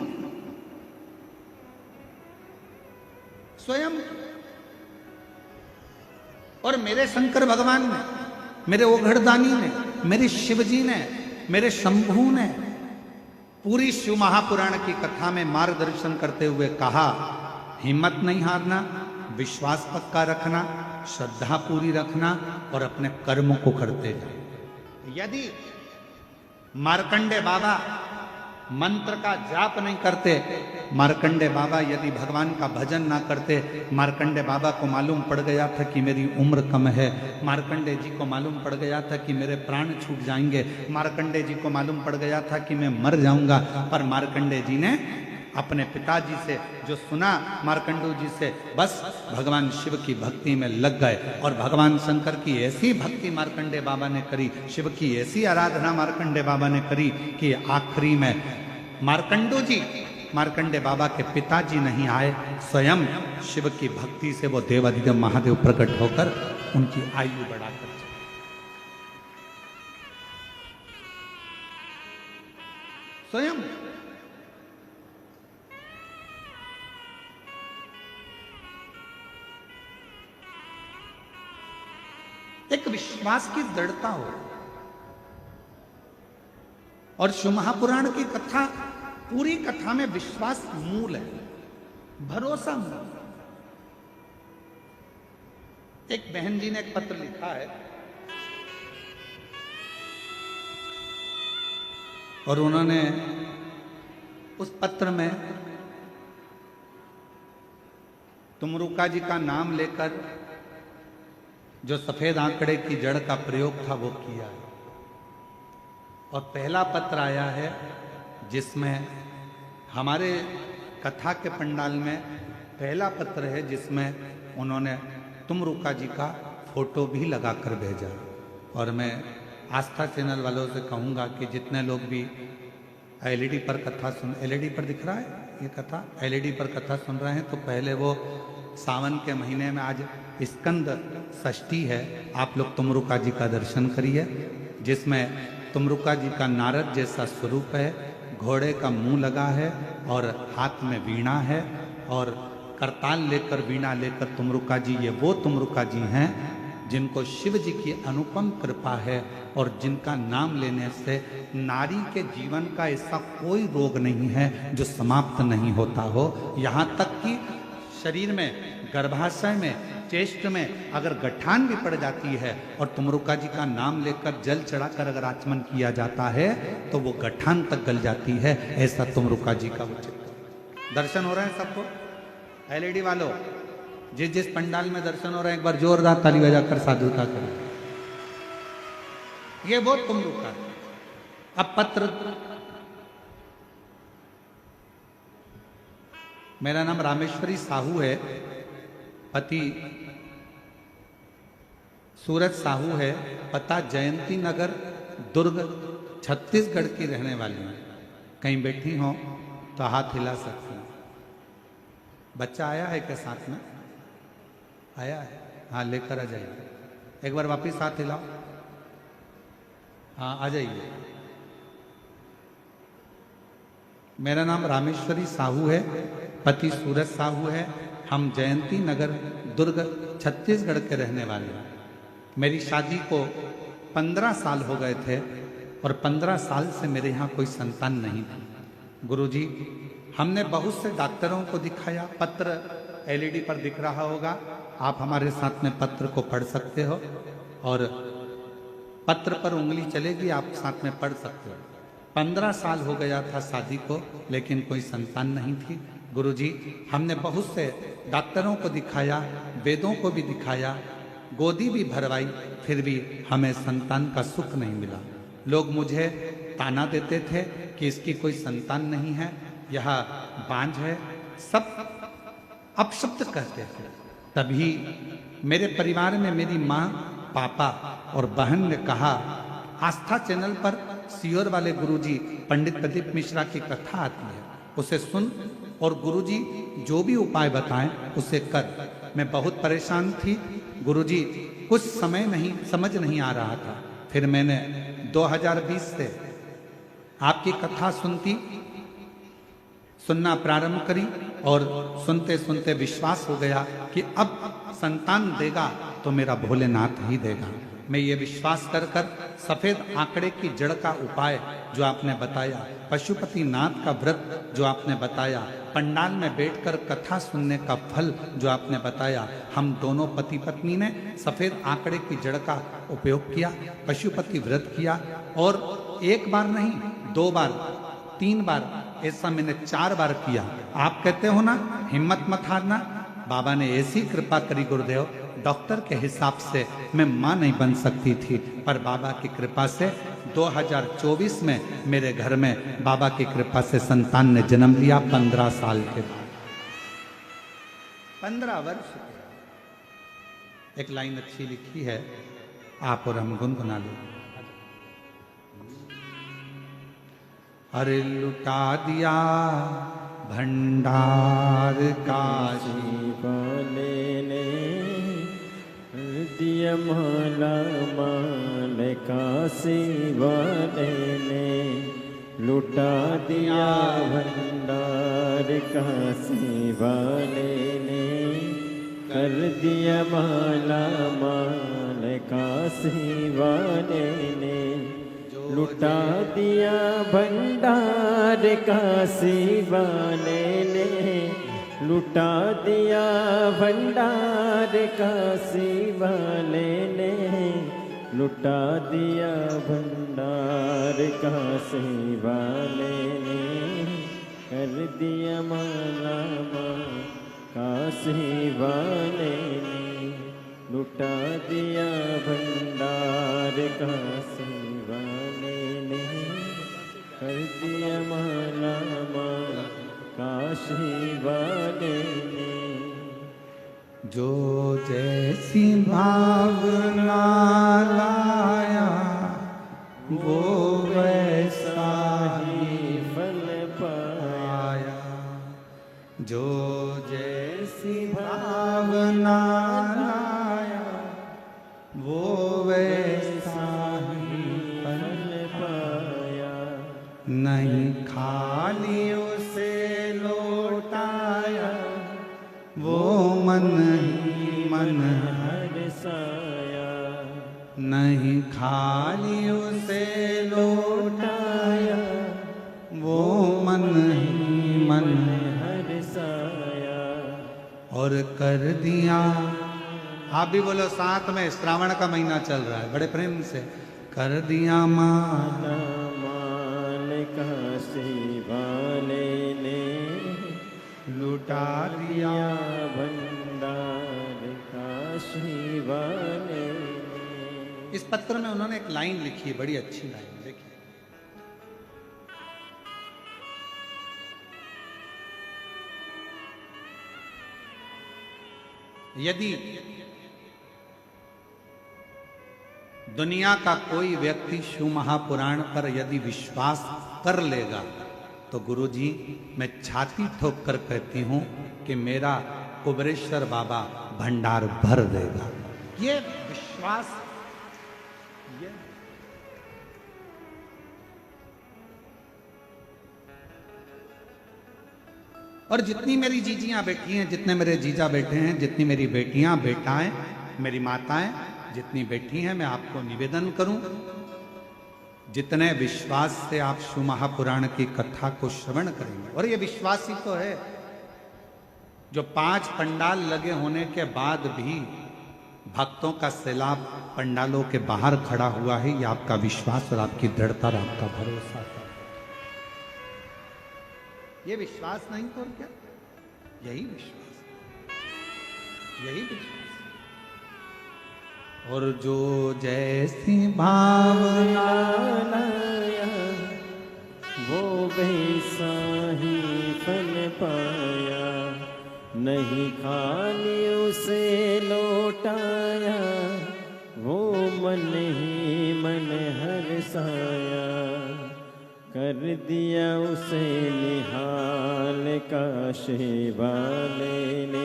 स्वयं। और मेरे शंकर भगवान ने, मेरे ओघड़दानी ने, मेरे शिवजी ने, मेरे शंभू ने पूरी शिव महापुराण की कथा में मार्गदर्शन करते हुए कहा, हिम्मत नहीं हारना, विश्वास पक्का रखना, श्रद्धा पूरी रखना और अपने कर्म को करते जाओ। यदि मार्कंडे बाबा मंत्र का जाप नहीं करते, मार्कंडे बाबा यदि भगवान का भजन ना करते, मार्कंडे बाबा को मालूम पड़ गया था कि मेरी उम्र कम है, मार्कंडे जी को मालूम पड़ गया था कि मेरे प्राण छूट जाएंगे, मार्कंडे जी को मालूम पड़ गया था कि मैं मर जाऊंगा, पर मार्कंडे जी ने अपने पिताजी से जो सुना, मार्कंडू जी से, बस भगवान शिव की भक्ति में लग गए। और भगवान शंकर की ऐसी भक्ति मार्कंडे बाबा ने करी, शिव की ऐसी आराधना मार्कंडे बाबा ने करी कि आखिरी में मार्कंडू जी, मार्कंडे बाबा के पिताजी नहीं आए, स्वयं शिव की भक्ति से वो देवाधिदेव महादेव प्रकट होकर उनकी आयु बढ़ाकर चले। स्वयं एक विश्वास की दृढ़ता हो। और शिव महापुराण की कथा, पूरी कथा में विश्वास मूल है, भरोसा मूल। एक बहन जी ने एक पत्र लिखा है और उन्होंने उस पत्र में तुमरुका जी का नाम लेकर जो सफेद आंकड़े की जड़ का प्रयोग था वो किया है। और पहला पत्र आया है जिसमें हमारे कथा के पंडाल में पहला पत्र है जिसमें उन्होंने तुमरुका जी का फोटो भी लगाकर भेजा। और मैं आस्था चैनल वालों से कहूँगा कि जितने लोग भी एलईडी पर कथा सुन, एलईडी पर दिख रहा है ये कथा, एलईडी पर कथा सुन रहे हैं, तो पहले वो सावन के महीने में आज स्कंद षष्ठी है, आप लोग तुमरुका जी का दर्शन करिए, जिसमें तुमरुका जी का नारद जैसा स्वरूप है, घोड़े का मुंह लगा है और हाथ में वीणा है और करताल लेकर वीणा लेकर तुमरुका जी, ये वो तुमरुका जी हैं जिनको शिव जी की अनुपम कृपा है और जिनका नाम लेने से नारी के जीवन का ऐसा कोई रोग नहीं है जो समाप्त नहीं होता हो। यहाँ तक कि शरीर में, गर्भाशय में, चेष्ट में अगर गठान भी पड़ जाती है और तुमरुका जी का नाम लेकर जल चढ़ाकर अगर आचमन किया जाता है तो वो गठान तक गल जाती है। ऐसा तुमरुका जी का उचित दर्शन हो रहे हैं सबको। एलईडी वालों, जिस जिस पंडाल में दर्शन हो रहे हैं एक बार जोरदार ताली बजाकर साधुता करें। ये वो तुमरुका। अब पत्र, मेरा नाम रामेश्वरी साहू है, पति सूरज साहू है, पता जयंती नगर दुर्ग छत्तीसगढ़ की रहने वाली है। कहीं बैठी हो तो हाथ हिला सकती हैं। बच्चा आया है क्या साथ में? आया है? हाँ, लेकर आ जाइए। एक बार वापिस हाथ हिलाओ। हाँ, आ जाइए। मेरा नाम रामेश्वरी साहू है, पति सूरज साहू है, हम जयंती नगर दुर्ग छत्तीसगढ़ के रहने वाले हैं। मेरी शादी को 15 साल हो गए थे और 15 साल से मेरे यहाँ कोई संतान नहीं थी। गुरुजी, हमने बहुत से डॉक्टरों को दिखाया, पत्र एलईडी पर दिख रहा होगा, आप हमारे साथ में पत्र को पढ़ सकते हो और पत्र पर उंगली चलेगी, आप साथ में पढ़ सकते हो। 15 साल हो गया था शादी को, लेकिन कोई संतान नहीं थी। गुरुजी, हमने बहुत से डॉक्टरों को दिखाया, वेदों को भी दिखाया, गोदी भी भरवाई, फिर भी हमें संतान का सुख नहीं मिला। लोग मुझे ताना देते थे कि इसकी कोई संतान नहीं है, यह बांझ है, सब अपशब्द कहते थे। तभी मेरे परिवार में मेरी माँ, पापा और बहन ने कहा, आस्था चैनल पर सीहोर वाले गुरुजी पंडित प्रदीप मिश्रा की कथा आती है, उसे सुन और गुरुजी जो भी उपाय बताएं उसे कर। मैं बहुत परेशान थी गुरुजी, कुछ समय नहीं समझ नहीं आ रहा था। फिर मैंने 2020 से आपकी कथा सुनना प्रारंभ करी और सुनते सुनते विश्वास हो गया कि अब संतान देगा तो मेरा भोलेनाथ ही देगा। मैं ये विश्वास कर कर सफेद आंकड़े की जड़ का उपाय जो आपने बताया, पशुपति नाथ का व्रत जो आपने बताया, पंडाल में बैठकर कथा सुनने का फल जो आपने बताया, हम दोनों पति पत्नी ने सफेद आंकड़े की जड़ का उपयोग किया, पशुपति व्रत किया और एक बार नहीं, 2 बार, 3 बार, ऐसा मैंने 4 बार किया। आप कहते हो ना हिम्मत मत हारना, बाबा ने ऐसी कृपा करी गुरुदेव, डॉक्टर के हिसाब से मैं मां नहीं बन सकती थी, पर बाबा की कृपा से 2024 में मेरे घर में बाबा की कृपा से संतान ने जन्म लिया 15 साल के बाद। 15 वर्ष। एक लाइन अच्छी लिखी है, आप और हम गुनगुना लो। अरे लुटा दिया भंडार काशी
वाले ने, दिया माला माल काशी वाले ने, लुटा दिया भंडार काशी वाले ने, कर दिया माला माल काशी वाले ने, लुटा दिया भंडार काशी वाले ने, लुटा दिया भंडार काशी वाले ने, लुटा दिया भंडार काशी वाले ने, कर दिया माला माल काशी वाले ने, लुटा दिया भंडार काशी वाले ने, कर दिया माला माल काशी वाले ने।
जो जैसी भावना लाया वो वैसा ही
फल पाया,
जो जैसी भावना लाया वो वैसा ही फल
पाया।
नहीं खाली उसे लौटाया वो मन ही मन
हरसाया।
नहीं खाली उसे लौटाया वो मन ही मन
हरसाया।
और कर दिया। आप भी बोलो साथ में, श्रावण का महीना चल रहा है, बड़े प्रेम से। कर दिया मान
मान काशी वाले ने
लुटा दिया।
भंडार काशी वाले ने।
इस पत्र में उन्होंने एक लाइन लिखी है, बड़ी अच्छी लाइन, देखिए। यदि दुनिया का कोई व्यक्ति शिव महापुराण पर यदि विश्वास कर लेगा तो गुरुजी मैं छाती ठोक कर कहती हूं कि मेरा कुबरेश्वर बाबा भंडार भर देगा। ये विश्वास, ये और जितनी मेरी जीजियां बैठी हैं, जितने मेरे जीजा बैठे हैं, जितनी मेरी बेटियां बेटाएं, मेरी माताएं जितनी बैठी हैं, मैं आपको निवेदन करूं, जितने विश्वास से आप शिव महापुराण की कथा को श्रवण करेंगे, और ये विश्वास ही तो है जो 5 पंडाल लगे होने के बाद भी भक्तों का सैलाब पंडालों के बाहर खड़ा हुआ है, ये आपका विश्वास और आपकी दृढ़ता और आपका भरोसा है। ये विश्वास नहीं तो और क्या, यही विश्वास, यही विश्वास। और जो जैसी भावना
लाया वो वैसा ही फल पाया। नहीं खाली उसे लौटाया वो मन ही मन हरसाया। कर दिया उसे निहाल काशी वाले ने।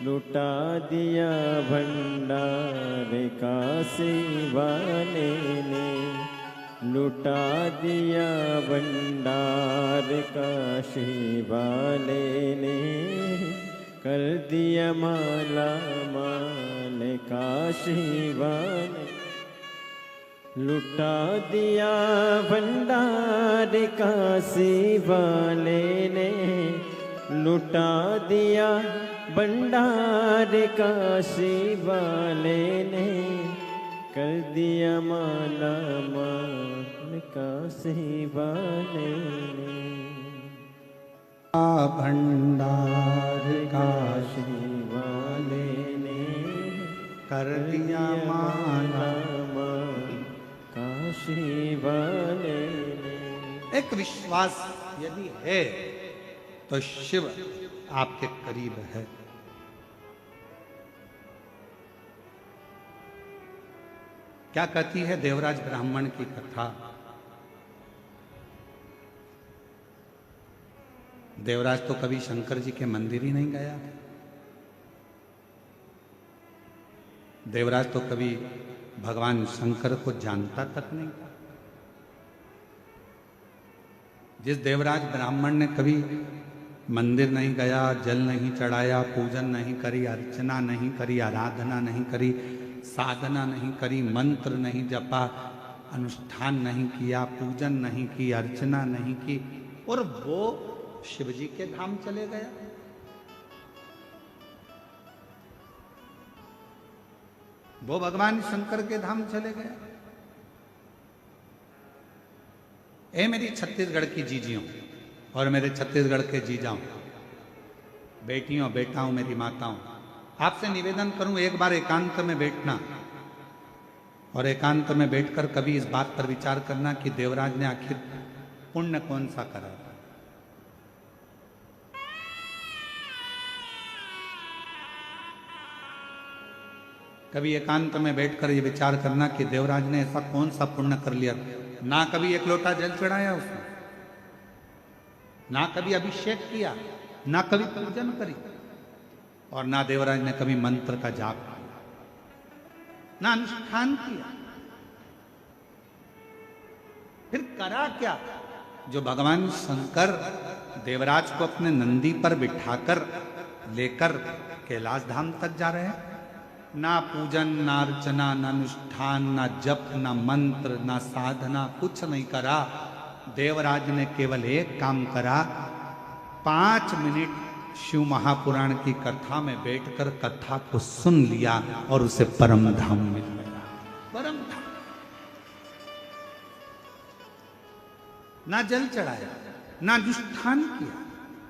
लुटा दिया भंडार काशी वाले ने। लुटा दिया भंडार काशी वाले ने। कर दिया माला माल काशी वाले। लुटा दिया भंडार काशी वाले ने। लुटा दिया भंडार काशी वाले ने। कर दिया माला माल काशी वाले ने।
भंडार
काशी वाले ने।
कर दिया माला
माल काशी वाले ने।
एक विश्वास यदि है तो शिव आपके करीब है। क्या कहती है देवराज ब्राह्मण की कथा। देवराज तो कभी शंकर जी के मंदिर ही नहीं गया। देवराज तो कभी भगवान शंकर को जानता तक नहीं था। जिस देवराज ब्राह्मण ने कभी मंदिर नहीं गया, जल नहीं चढ़ाया, पूजन नहीं करी, अर्चना नहीं करी, आराधना नहीं करी, साधना नहीं करी, मंत्र नहीं जपा, अनुष्ठान नहीं किया, पूजन नहीं की, अर्चना नहीं की, और वो शिव जी के धाम चले गया। वो भगवान शंकर के धाम चले गया। ए मेरी छत्तीसगढ़ की जीजियों और मेरे छत्तीसगढ़ के जीजाओं, बेटियों, बेटाओं, मेरी माताओं, आपसे निवेदन करूं एक बार एकांत में बैठना और एकांत में बैठकर कभी इस बात पर विचार करना कि देवराज ने आखिर पुण्य कौन सा करा। कभी एकांत में बैठकर ये विचार करना कि देवराज ने ऐसा कौन सा पुण्य कर लिया। ना कभी एक लोटा जल चढ़ाया उसने, ना कभी अभिषेक किया, ना कभी पूजन करी और ना देवराज ने कभी मंत्र का जाप किया, ना अनुष्ठान किया। फिर करा क्या? जो भगवान शंकर देवराज को अपने नंदी पर बिठाकर लेकर कैलाश धाम तक जा रहे हैं, ना पूजन, ना अर्चना, ना अनुष्ठान, ना जप, ना मंत्र, ना साधना, कुछ नहीं करा। देवराज ने केवल एक काम करा, 5 मिनट शिव महापुराण की कथा में बैठकर कथा को सुन लिया और उसे परम धाम मिल गया। परम धाम। ना जल चढ़ाया, ना अनुष्ठान किया,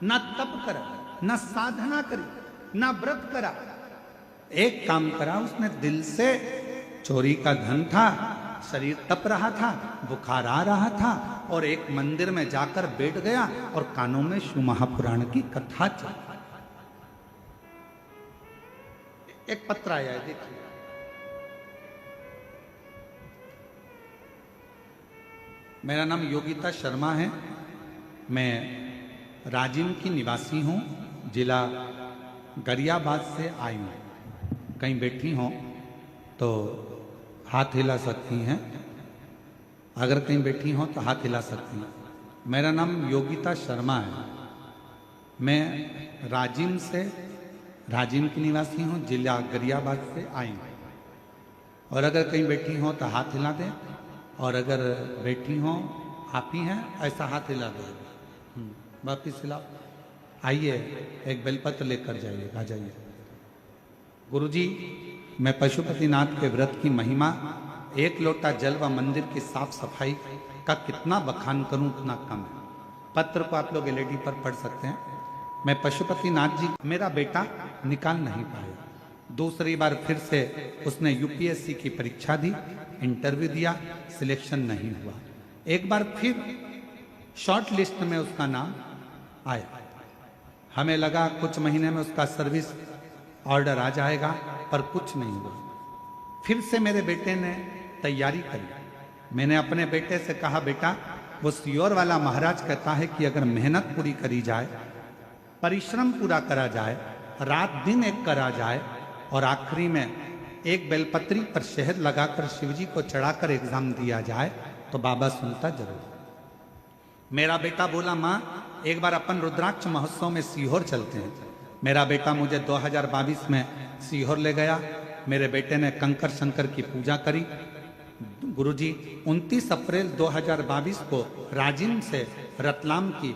ना तप करा, ना साधना करी, ना व्रत करा। एक काम करा उसने, दिल से, चोरी का धन था, शरीर तप रहा था, बुखार आ रहा था, और एक मंदिर में जाकर बैठ गया और कानों में शिव महापुराण की कथा चल। एक पत्र आया है, देखिए। मेरा नाम योगिता शर्मा है, मैं राजिम की निवासी हूँ, जिला गरियाबाद से आई हूँ। कहीं बैठी हों तो हाथ हिला सकती हैं, अगर कहीं बैठी हों तो हाथ हिला सकती हैं। मेरा नाम योगिता शर्मा है, मैं राजिम की निवासी हूँ, जिला गरियाबाद से आई हूँ। और अगर कहीं बैठी हों तो हाथ हिला दें, और अगर बैठी हों आप ही हैं ऐसा हाथ हिला दो, वापिस हिलाओ। आइए एक बेलपत्र लेकर जाइए, आ जाइए। गुरुजी, मैं पशुपतिनाथ के व्रत की महिमा, 1 लोटा जल व मंदिर की साफ सफाई का कितना बखान करूं उतना कम है। पत्र को आप लोग एलईडी पर पढ़ सकते हैं। मैं पशुपतिनाथ जी, मेरा बेटा निकाल नहीं पाया। दूसरी बार फिर से उसने यूपीएससी की परीक्षा दी, इंटरव्यू दिया, सिलेक्शन नहीं हुआ। एक बार फिर शॉर्ट लिस्ट में उसका नाम आया। हमें लगा कुछ महीने में उसका सर्विस ऑर्डर आ जाएगा, पर कुछ नहीं हुआ। फिर से मेरे बेटे ने तैयारी करी। मैंने अपने बेटे से कहा, बेटा वो सियोर वाला महाराज कहता है कि अगर मेहनत पूरी करी जाए, परिश्रम पूरा करा जाए, रात दिन एक करा जाए, और आखिरी में एक बेलपत्री पर शहद लगाकर शिवजी को चढ़ाकर एग्जाम दिया जाए तो बाबा सुनता जरूर। मेरा बेटा बोला, माँ एक बार अपन रुद्राक्ष महोत्सव में सीहोर चलते हैं। मेरा बेटा मुझे 2022 में सीहोर ले गया। मेरे बेटे ने कंकर शंकर की पूजा करी। गुरुजी, 29 अप्रैल 2022 को राजिम से रतलाम की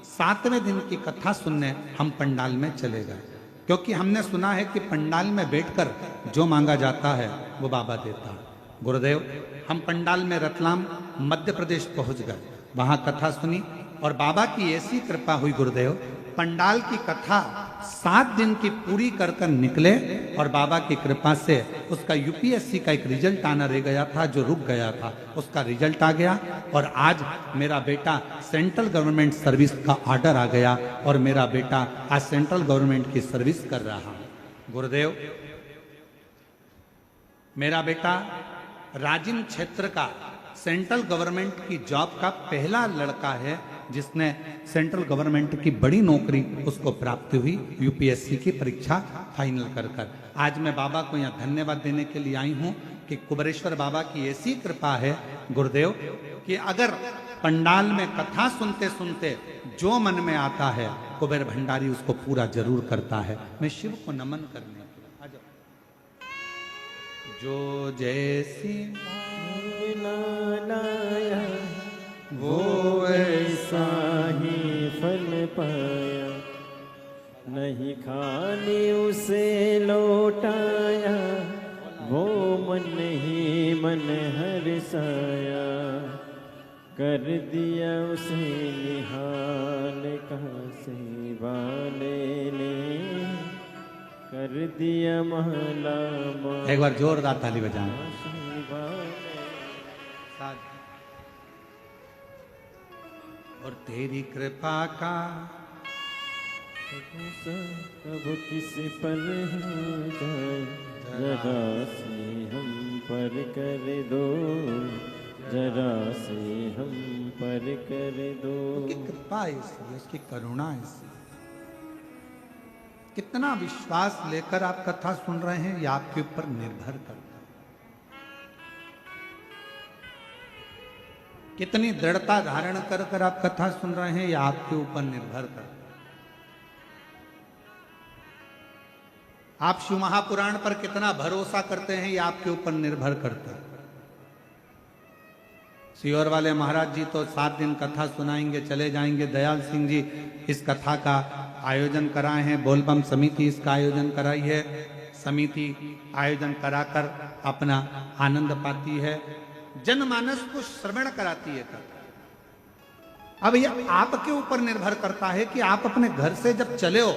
7वें दिन की कथा सुनने हम पंडाल में चले गए, क्योंकि हमने सुना है कि पंडाल में बैठकर जो मांगा जाता है वो बाबा देता है। गुरुदेव, हम पंडाल में रतलाम मध्य प्रदेश पहुंच गए, वहां कथा सुनी और बाबा की ऐसी कृपा हुई गुरुदेव, पंडाल की कथा 7 दिन की पूरी कर कर निकले और बाबा की कृपा से उसका यूपीएससी का एक रिजल्ट आना रह गया था, जो रुक गया था, उसका रिजल्ट आ गया और आज मेरा बेटा सेंट्रल गवर्नमेंट सर्विस का ऑर्डर आ गया और मेरा बेटा आज सेंट्रल गवर्नमेंट की सर्विस कर रहा है। गुरुदेव, मेरा बेटा राजिम क्षेत्र का सेंट्रल गवर्नमेंट की जॉब का पहला लड़का है जिसने सेंट्रल गवर्नमेंट की बड़ी नौकरी उसको प्राप्त हुई यूपीएससी की परीक्षा फाइनल कर कर। आज मैं बाबा को यहाँ धन्यवाद देने के लिए आई हूँ कि कुबेरेश्वर बाबा की ऐसी कृपा है गुरुदेव कि अगर पंडाल में कथा सुनते सुनते जो मन में आता है कुबेर भंडारी उसको पूरा जरूर करता है। मैं शिव को नमन करने आ जाओ। जो जैसी
लाया वो ऐसा ही फल पाया, नहीं खाली उसे लौटाया, वो मन ही मन हर्षाया, कर दिया उसे निहाल काशी वाले ने, कर दिया महला
एक बार जोरदार ताली बजाएं। और तेरी कृपा का
कब किस पर हो जाए, जरा से हम पर कर दो, जरा से हम पर कर दो।
उसकी कृपा ऐसी, उसकी करुणा ऐसी। कितना विश्वास लेकर आप कथा सुन रहे हैं, यह आपके ऊपर निर्भर करता है। कितनी दृढ़ता धारण कर कर आप कथा सुन रहे हैं, यह आपके ऊपर निर्भर करता है। आप शिव महापुराण पर कितना भरोसा करते हैं, यह आपके ऊपर निर्भर करता है। सीहोर वाले महाराज जी तो 7 दिन कथा सुनाएंगे, चले जाएंगे। दयाल सिंह जी इस कथा का आयोजन कराए हैं, बोलबम समिति इसका आयोजन कराई है। समिति आयोजन कराकर अपना आनंद पाती है, जनमानस को श्रवण कराती है कथा। अब यह आपके ऊपर निर्भर करता है कि आप अपने घर से जब चले हो,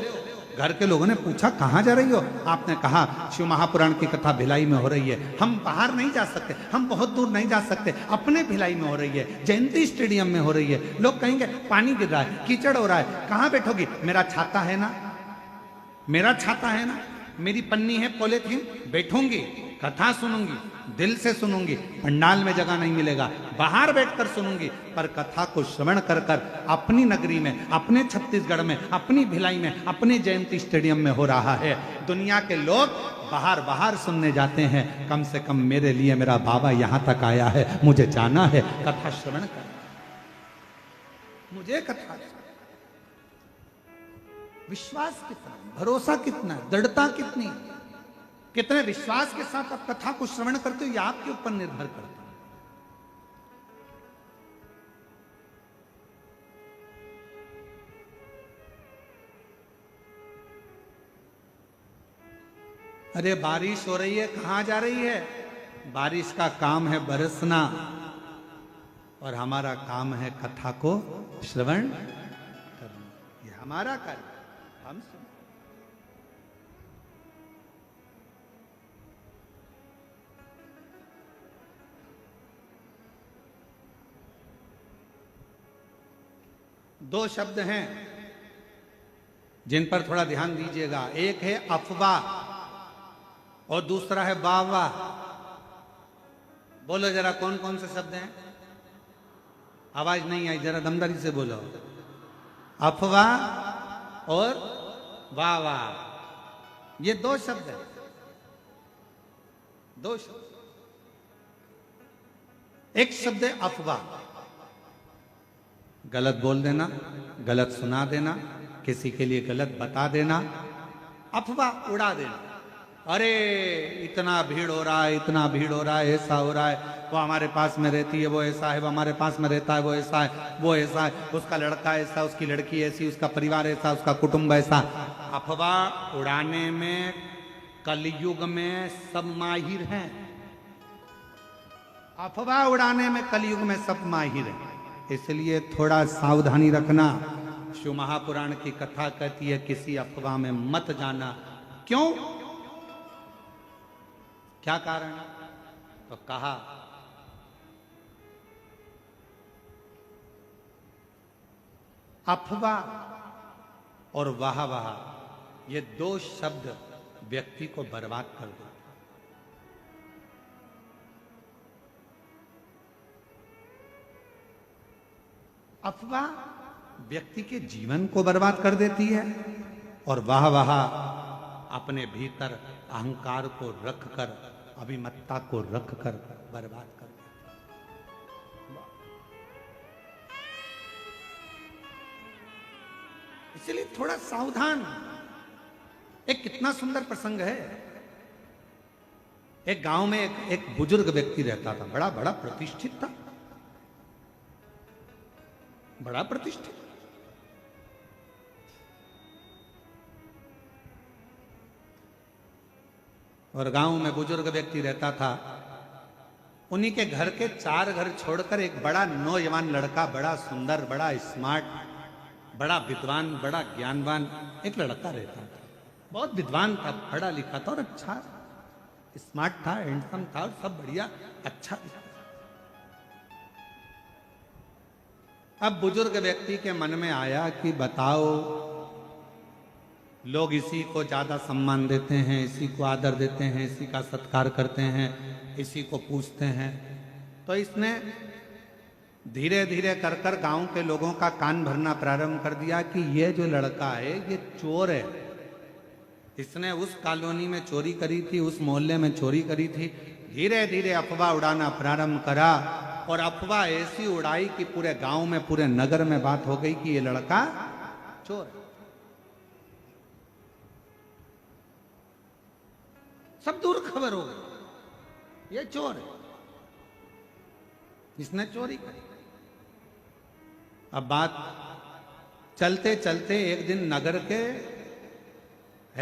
घर के लोगों ने पूछा कहां जा रही हो, आपने कहा शिव महापुराण की कथा भिलाई में हो रही है, हम बाहर नहीं जा सकते, हम बहुत दूर नहीं जा सकते, अपने भिलाई में हो रही है, जयंती स्टेडियम में हो रही है। लोग कहेंगे पानी गिर रहा है, कीचड़ हो रहा है, कहां बैठोगी? मेरा छाता है ना, मेरा छाता है ना, मेरी पन्नी है पॉलिथीन, बैठूंगी, कथा सुनूंगी, दिल से सुनूंगी। पंडाल में जगह नहीं मिलेगा, बाहर बैठकर सुनूंगी, पर कथा को श्रवण कर कर अपनी नगरी में, अपने छत्तीसगढ़ में, अपनी भिलाई में, अपने जयंती स्टेडियम में हो रहा है। दुनिया के लोग बाहर बाहर सुनने जाते हैं, कम से कम मेरे लिए मेरा बाबा यहां तक आया है, मुझे जाना है, कथा श्रवण कर, मुझे कथा। विश्वास कितना, भरोसा कितना, दृढ़ता कितनी, कितने विश्वास के साथ आप कथा को श्रवण करते हो, यह आपके ऊपर निर्भर करता है। अरे बारिश हो रही है, कहां जा रही है? बारिश का काम है बरसना, और हमारा काम है कथा को श्रवण करना। ये हमारा कार्य, हम सुन। दो शब्द हैं जिन पर थोड़ा ध्यान दीजिएगा, एक है अफवाह और दूसरा है वाह। बोलो जरा कौन कौन से शब्द हैं? आवाज नहीं आई, जरा दमदारी से बोलो। अफवाह और वाह, ये दो शब्द हैं, दो शब्द। एक शब्द है अफवाह, गलत बोल देना, गलत सुना देना, किसी के लिए गलत बता देना, अफवाह उड़ा देना। अरे इतना भीड़ हो रहा है, इतना भीड़ हो रहा है, ऐसा हो रहा है, वो हमारे पास में रहती है, वो ऐसा है, वो हमारे पास में रहता है, वो ऐसा है, वो ऐसा है, उसका लड़का ऐसा, उसकी लड़की ऐसी, उसका परिवार ऐसा, उसका कुटुंब ऐसा। अफवाह उड़ाने में कलयुग में सब माहिर हैं, अफवाह उड़ाने में कलयुग में सब माहिर हैं। इसलिए थोड़ा सावधानी रखना। शिव महापुराण की कथा कहती है किसी अफवाह में मत जाना। क्यों? क्या कारण? तो कहा अफवाह और वाह ये दो शब्द व्यक्ति को बर्बाद कर देते। अफवाह व्यक्ति के जीवन को बर्बाद कर देती है, और वाह अपने भीतर अहंकार को रखकर, अभिमत्ता को रखकर बर्बाद कर देती है। इसलिए थोड़ा सावधान। एक कितना सुंदर प्रसंग है। एक गांव में एक बुजुर्ग व्यक्ति रहता था, बड़ा बड़ा प्रतिष्ठित था, बड़ा प्रतिष्ठित। और गांव में बुजुर्ग व्यक्ति रहता था। उन्हीं के घर के 4 घर छोड़कर एक बड़ा नौजवान लड़का, बड़ा सुंदर, बड़ा स्मार्ट, बड़ा विद्वान, बड़ा ज्ञानवान एक लड़का रहता था। बहुत विद्वान था, पढ़ा लिखा था और अच्छा स्मार्ट था, हैंडसम था, और सब बढ़िया अच्छा था। अब बुजुर्ग व्यक्ति के मन में आया कि बताओ, लोग इसी को ज्यादा सम्मान देते हैं, इसी को आदर देते हैं, इसी का सत्कार करते हैं, इसी को पूछते हैं। तो इसने धीरे धीरे कर कर गांव के लोगों का कान भरना प्रारंभ कर दिया कि ये जो लड़का है ये चोर है, इसने उस कॉलोनी में चोरी करी थी, उस मोहल्ले में चोरी करी थी। धीरे धीरे अफवाह उड़ाना प्रारंभ करा और अफवाह ऐसी उड़ाई कि पूरे गांव में, पूरे नगर में बात हो गई कि ये लड़का चोर है। सब दूर खबर हो गई, ये चोर है, इसने चोरी करी। अब बात चलते चलते एक दिन नगर के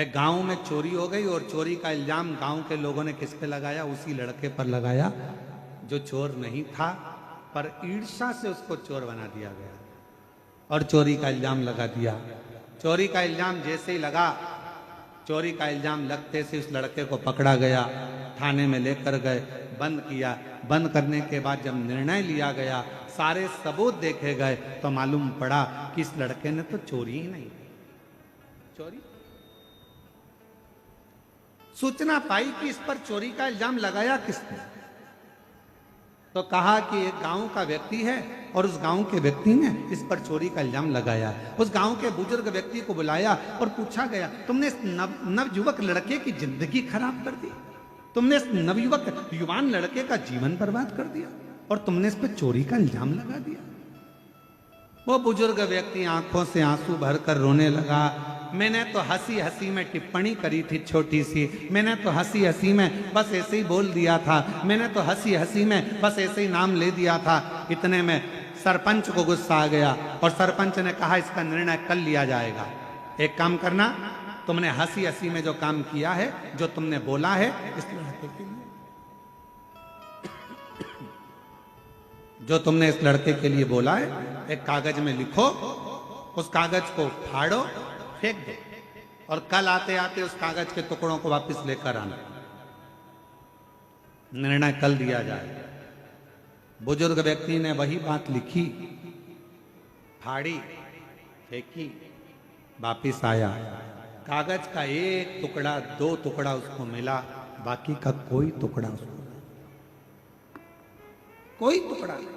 गांव में चोरी हो गई और चोरी का इल्जाम गांव के लोगों ने किस पे लगाया? उसी लड़के पर लगाया जो चोर नहीं था, पर ईर्ष्या से उसको चोर बना दिया गया और चोरी का इल्जाम लगा दिया। चोरी का इल्जाम जैसे ही लगा, चोरी का इल्जाम लगते से उस लड़के को पकड़ा गया, थाने में लेकर गए, बंद किया। बंद करने के बाद जब निर्णय लिया गया, सारे सबूत देखे गए, तो मालूम पड़ा कि इस लड़के ने तो चोरी ही नहीं की। चोरी सूचना पाई कि इस पर चोरी का इल्जाम लगाया किसने, तो कहा कि एक गांव का व्यक्ति है और उस गांव के व्यक्ति ने इस पर चोरी का इल्जाम लगाया। उस गांव के बुजुर्ग व्यक्ति को बुलाया और पूछा गया, तुमने इस नवयुवक लड़के की जिंदगी खराब कर दी, तुमने इस नवयुवक युवान लड़के का जीवन बर्बाद कर दिया और तुमने इस पर चोरी का इल्जाम लगा दिया। वो बुजुर्ग व्यक्ति आंखों से आंसू भरकर रोने लगा। मैंने तो हंसी हंसी में टिप्पणी करी थी छोटी सी, मैंने तो हंसी हंसी में बस ऐसे ही बोल दिया था, मैंने तो हंसी हंसी में बस ऐसे ही नाम ले दिया था। इतने में सरपंच को गुस्सा आ गया और सरपंच ने कहा इसका निर्णय कल लिया जाएगा। एक काम करना, तुमने हंसी हंसी में जो काम किया है, जो तुमने बोला है, जो तुमने इस लड़के के लिए बोला है, एक कागज में लिखो, उस कागज को फाड़ो, फेंक दो और कल आते आते उस कागज के टुकड़ों को वापस लेकर आना। निर्णय कल दिया जाए। बुजुर्ग व्यक्ति ने वही बात लिखी, फाड़ी, फेंकी, वापिस आया। कागज का एक टुकड़ा, दो टुकड़ा उसको मिला, बाकी का कोई टुकड़ा उसको, कोई टुकड़ा नहीं।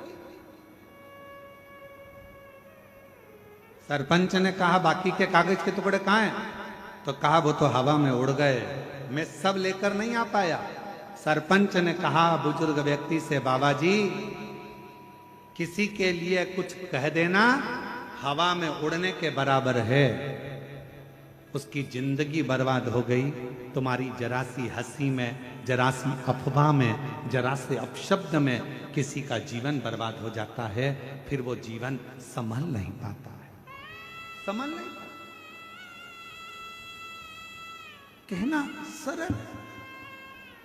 सरपंच ने कहा बाकी के कागज के टुकड़े कहाँ हैं? तो कहा वो तो हवा में उड़ गए, मैं सब लेकर नहीं आ पाया। सरपंच ने कहा बुजुर्ग व्यक्ति से, बाबा जी किसी के लिए कुछ कह देना हवा में उड़ने के बराबर है। उसकी जिंदगी बर्बाद हो गई। तुम्हारी जरा सी हंसी में, जरा सी अफवाह में, जरा से अपशब्द में किसी का जीवन बर्बाद हो जाता है, फिर वो जीवन संभल नहीं पाता है, संभल नहीं पाता। कहना सरल है,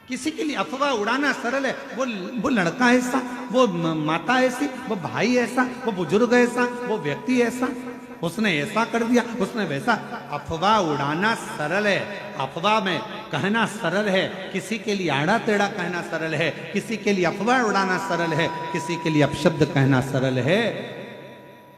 किसी के लिए अफवाह उड़ाना सरल है। वो लड़का ऐसा, वो माता ऐसी, वो भाई ऐसा, वो बुजुर्ग ऐसा, वो व्यक्ति ऐसा, उसने ऐसा कर दिया, उसने वैसा। अफवाह उड़ाना सरल है, अफवाह में कहना सरल है, किसी के लिए आड़ा टेढ़ा कहना सरल है, किसी के लिए अफवाह उड़ाना सरल है, किसी के लिए अपशब्द कहना सरल है।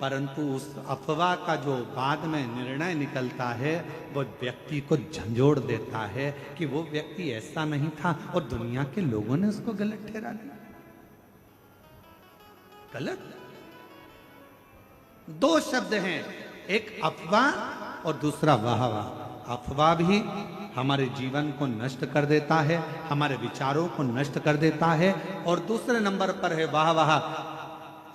परंतु उस अफवाह का जो बाद में निर्णय निकलता है, वो व्यक्ति को झंझोड़ देता है कि वो व्यक्ति ऐसा नहीं था और दुनिया के लोगों ने उसको गलत ठहरा दिया। गलत दो शब्द हैं, एक अफवाह और दूसरा वाह वाह। अफवाह भी हमारे जीवन को नष्ट कर देता है, हमारे विचारों को नष्ट कर देता है। और दूसरे नंबर पर है वाह वाह।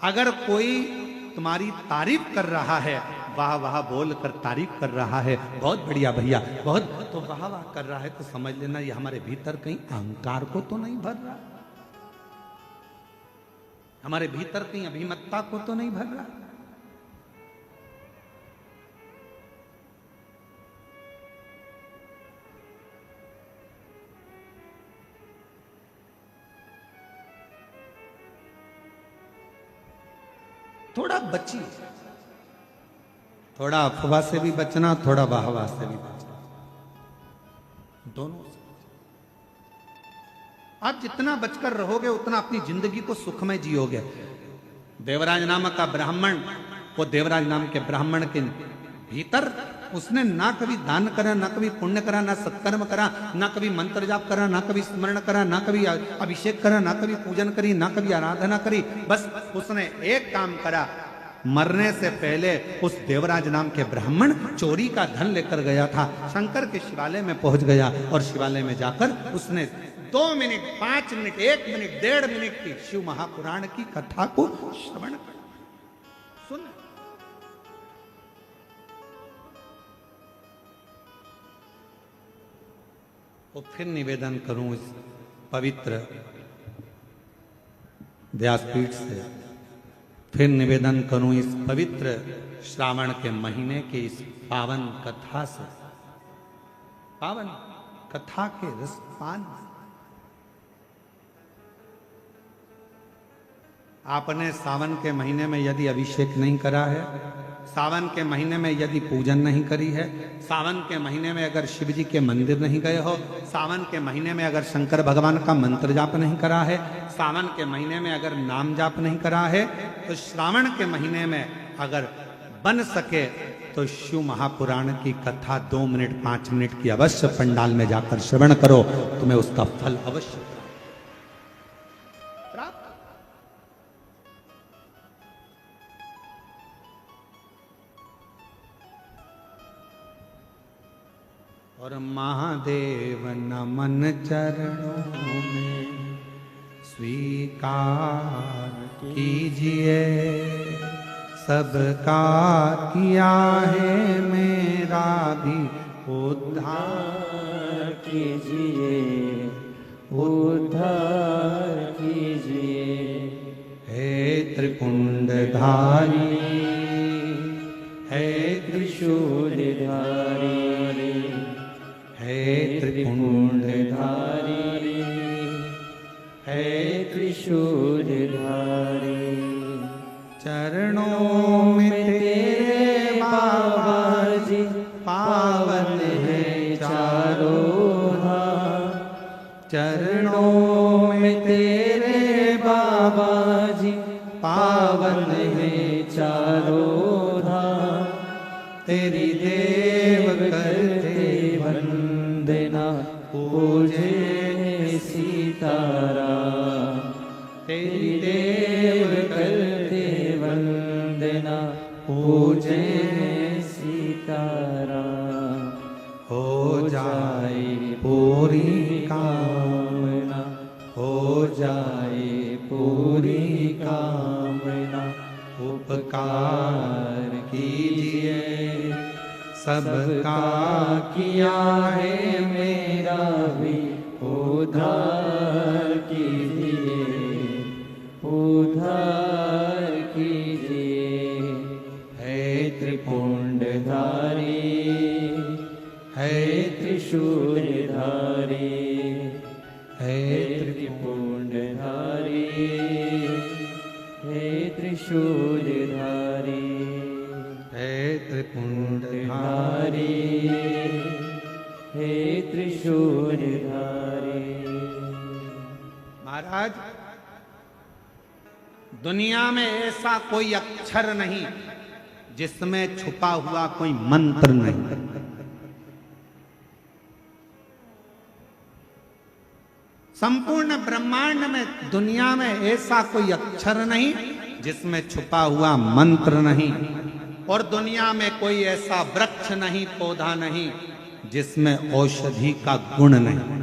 अगर कोई तुम्हारी तारीफ कर रहा है, वाह वाह बोल कर तारीफ कर रहा है, बहुत बढ़िया भैया, बहुत, तो वाह वाह कर रहा है, तो समझ लेना ये हमारे भीतर कहीं अहंकार को तो नहीं भर रहा, हमारे भीतर कहीं अभिमतता को तो नहीं भर रहा। थोड़ा बचिए, थोड़ा अफवाह से भी बचना, थोड़ा वाहवाह से भी बचना, दोनों से। आप जितना बचकर रहोगे उतना अपनी जिंदगी को सुखमय जियोगे। देवराज नामक का ब्राह्मण, वो देवराज नाम के ब्राह्मण के भीतर उसने ना कभी दान करा, ना कभी पुण्य करा, ना सत्कर्म करा, ना कभी मंत्र जाप करा, ना कभी स्मरण करा, ना कभी अभिषेक करा, ना कभी पूजन करी, ना कभी आराधना करी। बस उसने एक काम करा, मरने से पहले उस देवराज नाम के ब्राह्मण चोरी का धन लेकर गया था। शंकर के शिवालय में पहुंच गया और शिवालय में जाकर उसने 2 मिनट, 5 मिनट, 1 मिनट, 1.5 मिनट की शिव महापुराण की कथा को श्रवण कर सुन। तो फिर निवेदन करूं इस पवित्र व्यासपीठ से, फिर निवेदन करूं इस पवित्र श्रावण के महीने के इस पावन कथा से, पावन कथा के रसपान। आपने सावन के महीने में यदि अभिषेक नहीं करा है, सावन के महीने में यदि पूजन नहीं करी है, सावन के महीने में अगर शिव जी के मंदिर नहीं गए हो, सावन के महीने में अगर शंकर भगवान का मंत्र जाप नहीं करा है, सावन के महीने में अगर नाम जाप नहीं करा है, तो श्रावण के महीने में अगर बन सके तो शिव महापुराण की कथा 2 मिनट 5 मिनट की अवश्य पंडाल में जाकर श्रवण करो, तुम्हें उसका फल अवश्य प्राप्त। और महादेव नमन चरणों में स्वीकार कीजिए, सबका किया है मेरा भी उद्धार
कीजिए, उद्धार कीजिए।
हे त्रिपुंडधारी, हे
त्रिशूलधारी,
हे त्रिपुंडधारी,
हे त्रिशूलधारी।
चरणों में तेरे बाबा जी पावन है चारों धाम, चरणों में तेरे बाबा जी पावन है चारों धाम। तेरी देव करते वंदना पूजे सीताराम, तेरी देव करते वंदना पूजे सीताराम। हो जाए पूरी कामना, हो जाए पूरी कामना। उपकार कीजिए, सबका किया है मेरा भी उद्धार कीजिए,
उद्धार कीजिए।
हे त्रिपुंडधारी,
हे त्रिशूलधारी,
हे
त्रिपुंडधारी, हे त्रिशूलधारी,
हे त्रिपुंडधारी,
हे त्रिशूलधारी।
महाराज, दुनिया में ऐसा कोई अक्षर नहीं जिसमें छुपा हुआ कोई मंत्र नहीं। संपूर्ण ब्रह्मांड में, दुनिया में ऐसा कोई अक्षर नहीं जिसमें छुपा हुआ मंत्र नहीं, और दुनिया में कोई ऐसा वृक्ष नहीं, पौधा नहीं जिसमें औषधि का गुण नहीं।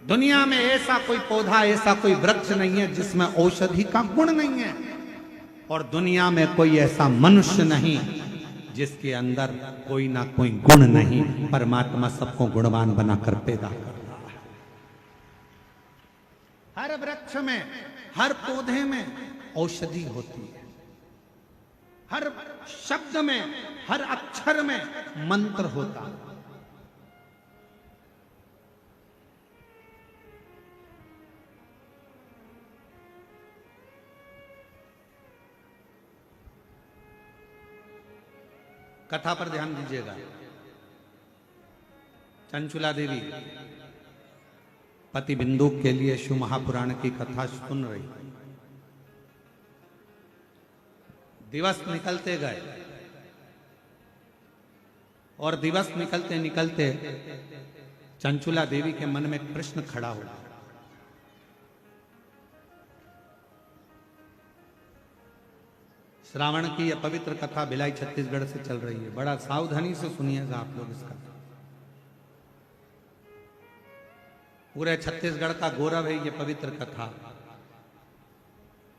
दुनिया में ऐसा कोई पौधा, ऐसा कोई वृक्ष नहीं है जिसमें औषधि का गुण नहीं है, और दुनिया में कोई ऐसा मनुष्य नहीं जिसके अंदर कोई ना कोई गुण नहीं। परमात्मा सबको गुणवान बनाकर पैदा कर रहा है। हर वृक्ष में, हर पौधे में औषधि होती है, हर शब्द में, हर अक्षर में मंत्र होता है। कथा पर ध्यान दीजिएगा। चंचुला देवी पति बिंदुक के लिए शिव महापुराण की कथा सुन रही। दिवस निकलते गए और दिवस निकलते निकलते चंचुला देवी के मन में एक प्रश्न खड़ा हुआ। श्रावण की यह पवित्र कथा भिलाई छत्तीसगढ़ से चल रही है। बड़ा सावधानी से सुनिएगा आप लोग इसका। पूरे छत्तीसगढ़ का गौरव है ये पवित्र कथा,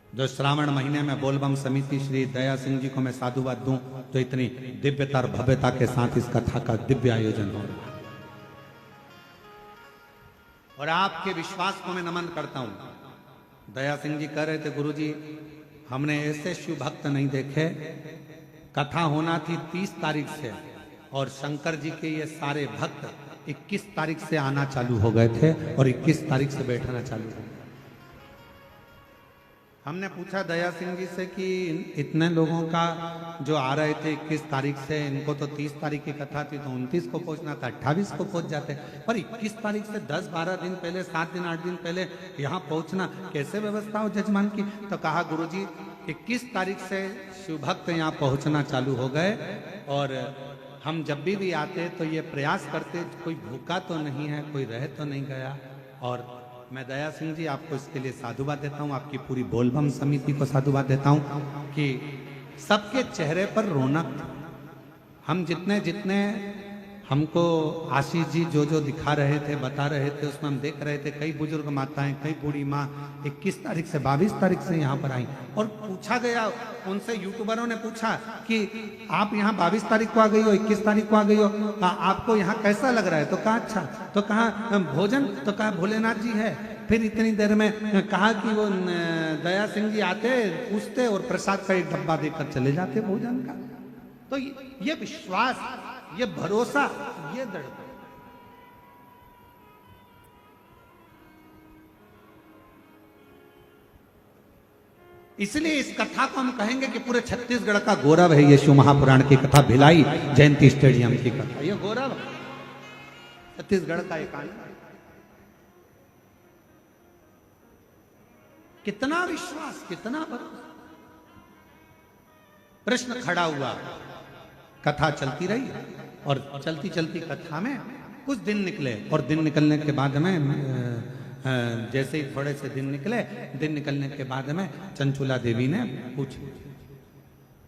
जो श्रावण महीने में बोलबम समिति श्री दया सिंह जी को मैं साधुवाद दूं तो इतनी दिव्यता और भव्यता के साथ इस कथा का दिव्य आयोजन हो रहा है। और आपके विश्वास को मैं नमन करता हूं। दया सिंह जी कह रहे थे, गुरुजी हमने ऐसे शिव भक्त नहीं देखे, कथा होना थी 30 तारीख से और शंकर जी के ये सारे भक्त 21 तारीख से आना चालू हो गए थे और 21 तारीख से बैठना चालू हो गया। हमने पूछा दया सिंह जी से कि इतने लोगों का जो आ रहे थे 21 तारीख से, इनको तो 30 तारीख की कथा थी तो 29 को पहुंचना था, 28 को पहुंच जाते, पर 21 तारीख से 10-12 दिन पहले, 7 दिन 8 दिन पहले यहाँ पहुंचना कैसे व्यवस्था हो जजमान की? तो कहा गुरुजी 21 तारीख से शिव भक्त यहाँ पहुंचना चालू हो गए और हम जब भी आते तो ये प्रयास करते कोई भूखा तो नहीं है, कोई रह तो नहीं गया। और मैं दया सिंह जी आपको इसके लिए साधुवाद देता हूँ, आपकी पूरी बोलबम समिति को साधुवाद देता हूँ कि सबके चेहरे पर रौनक। हम जितने जितने हमको आशीष जी जो जो दिखा रहे थे, बता रहे थे, उसमें हम देख रहे थे कई बुजुर्ग माताएं, कई बूढ़ी माँ 21 तारीख से 22 तारीख से यहाँ पर आई। और पूछा गया उनसे, यूट्यूबरों ने पूछा कि आप यहाँ 22 तारीख को आ गई हो, 21 तारीख को आ गई हो, आपको यहाँ कैसा लग रहा है? तो कहा अच्छा, तो कहा भोजन, तो कहा भोलेनाथ जी है। फिर इतनी देर में कहा कि वो दया सिंह जी आते, पूछते और प्रसाद का एक डब्बा देकर चले जाते भोजन का। तो ये विश्वास, ये भरोसा, ये दृढ़। इसलिए इस कथा को हम कहेंगे कि पूरे छत्तीसगढ़ का गौरव है ये शिव महापुराण की कथा, भिलाई जयंती स्टेडियम की कथा। ये गौरव छत्तीसगढ़ का एक आनंद। कितना विश्वास, कितना भरोसा। प्रश्न खड़ा हुआ, कथा चलती रही और चलती चलती कथा में कुछ दिन निकले और दिन निकलने के बाद में जैसे ही थोड़े से दिन निकले, दिन निकलने के बाद में चंचुला देवी ने पूछा,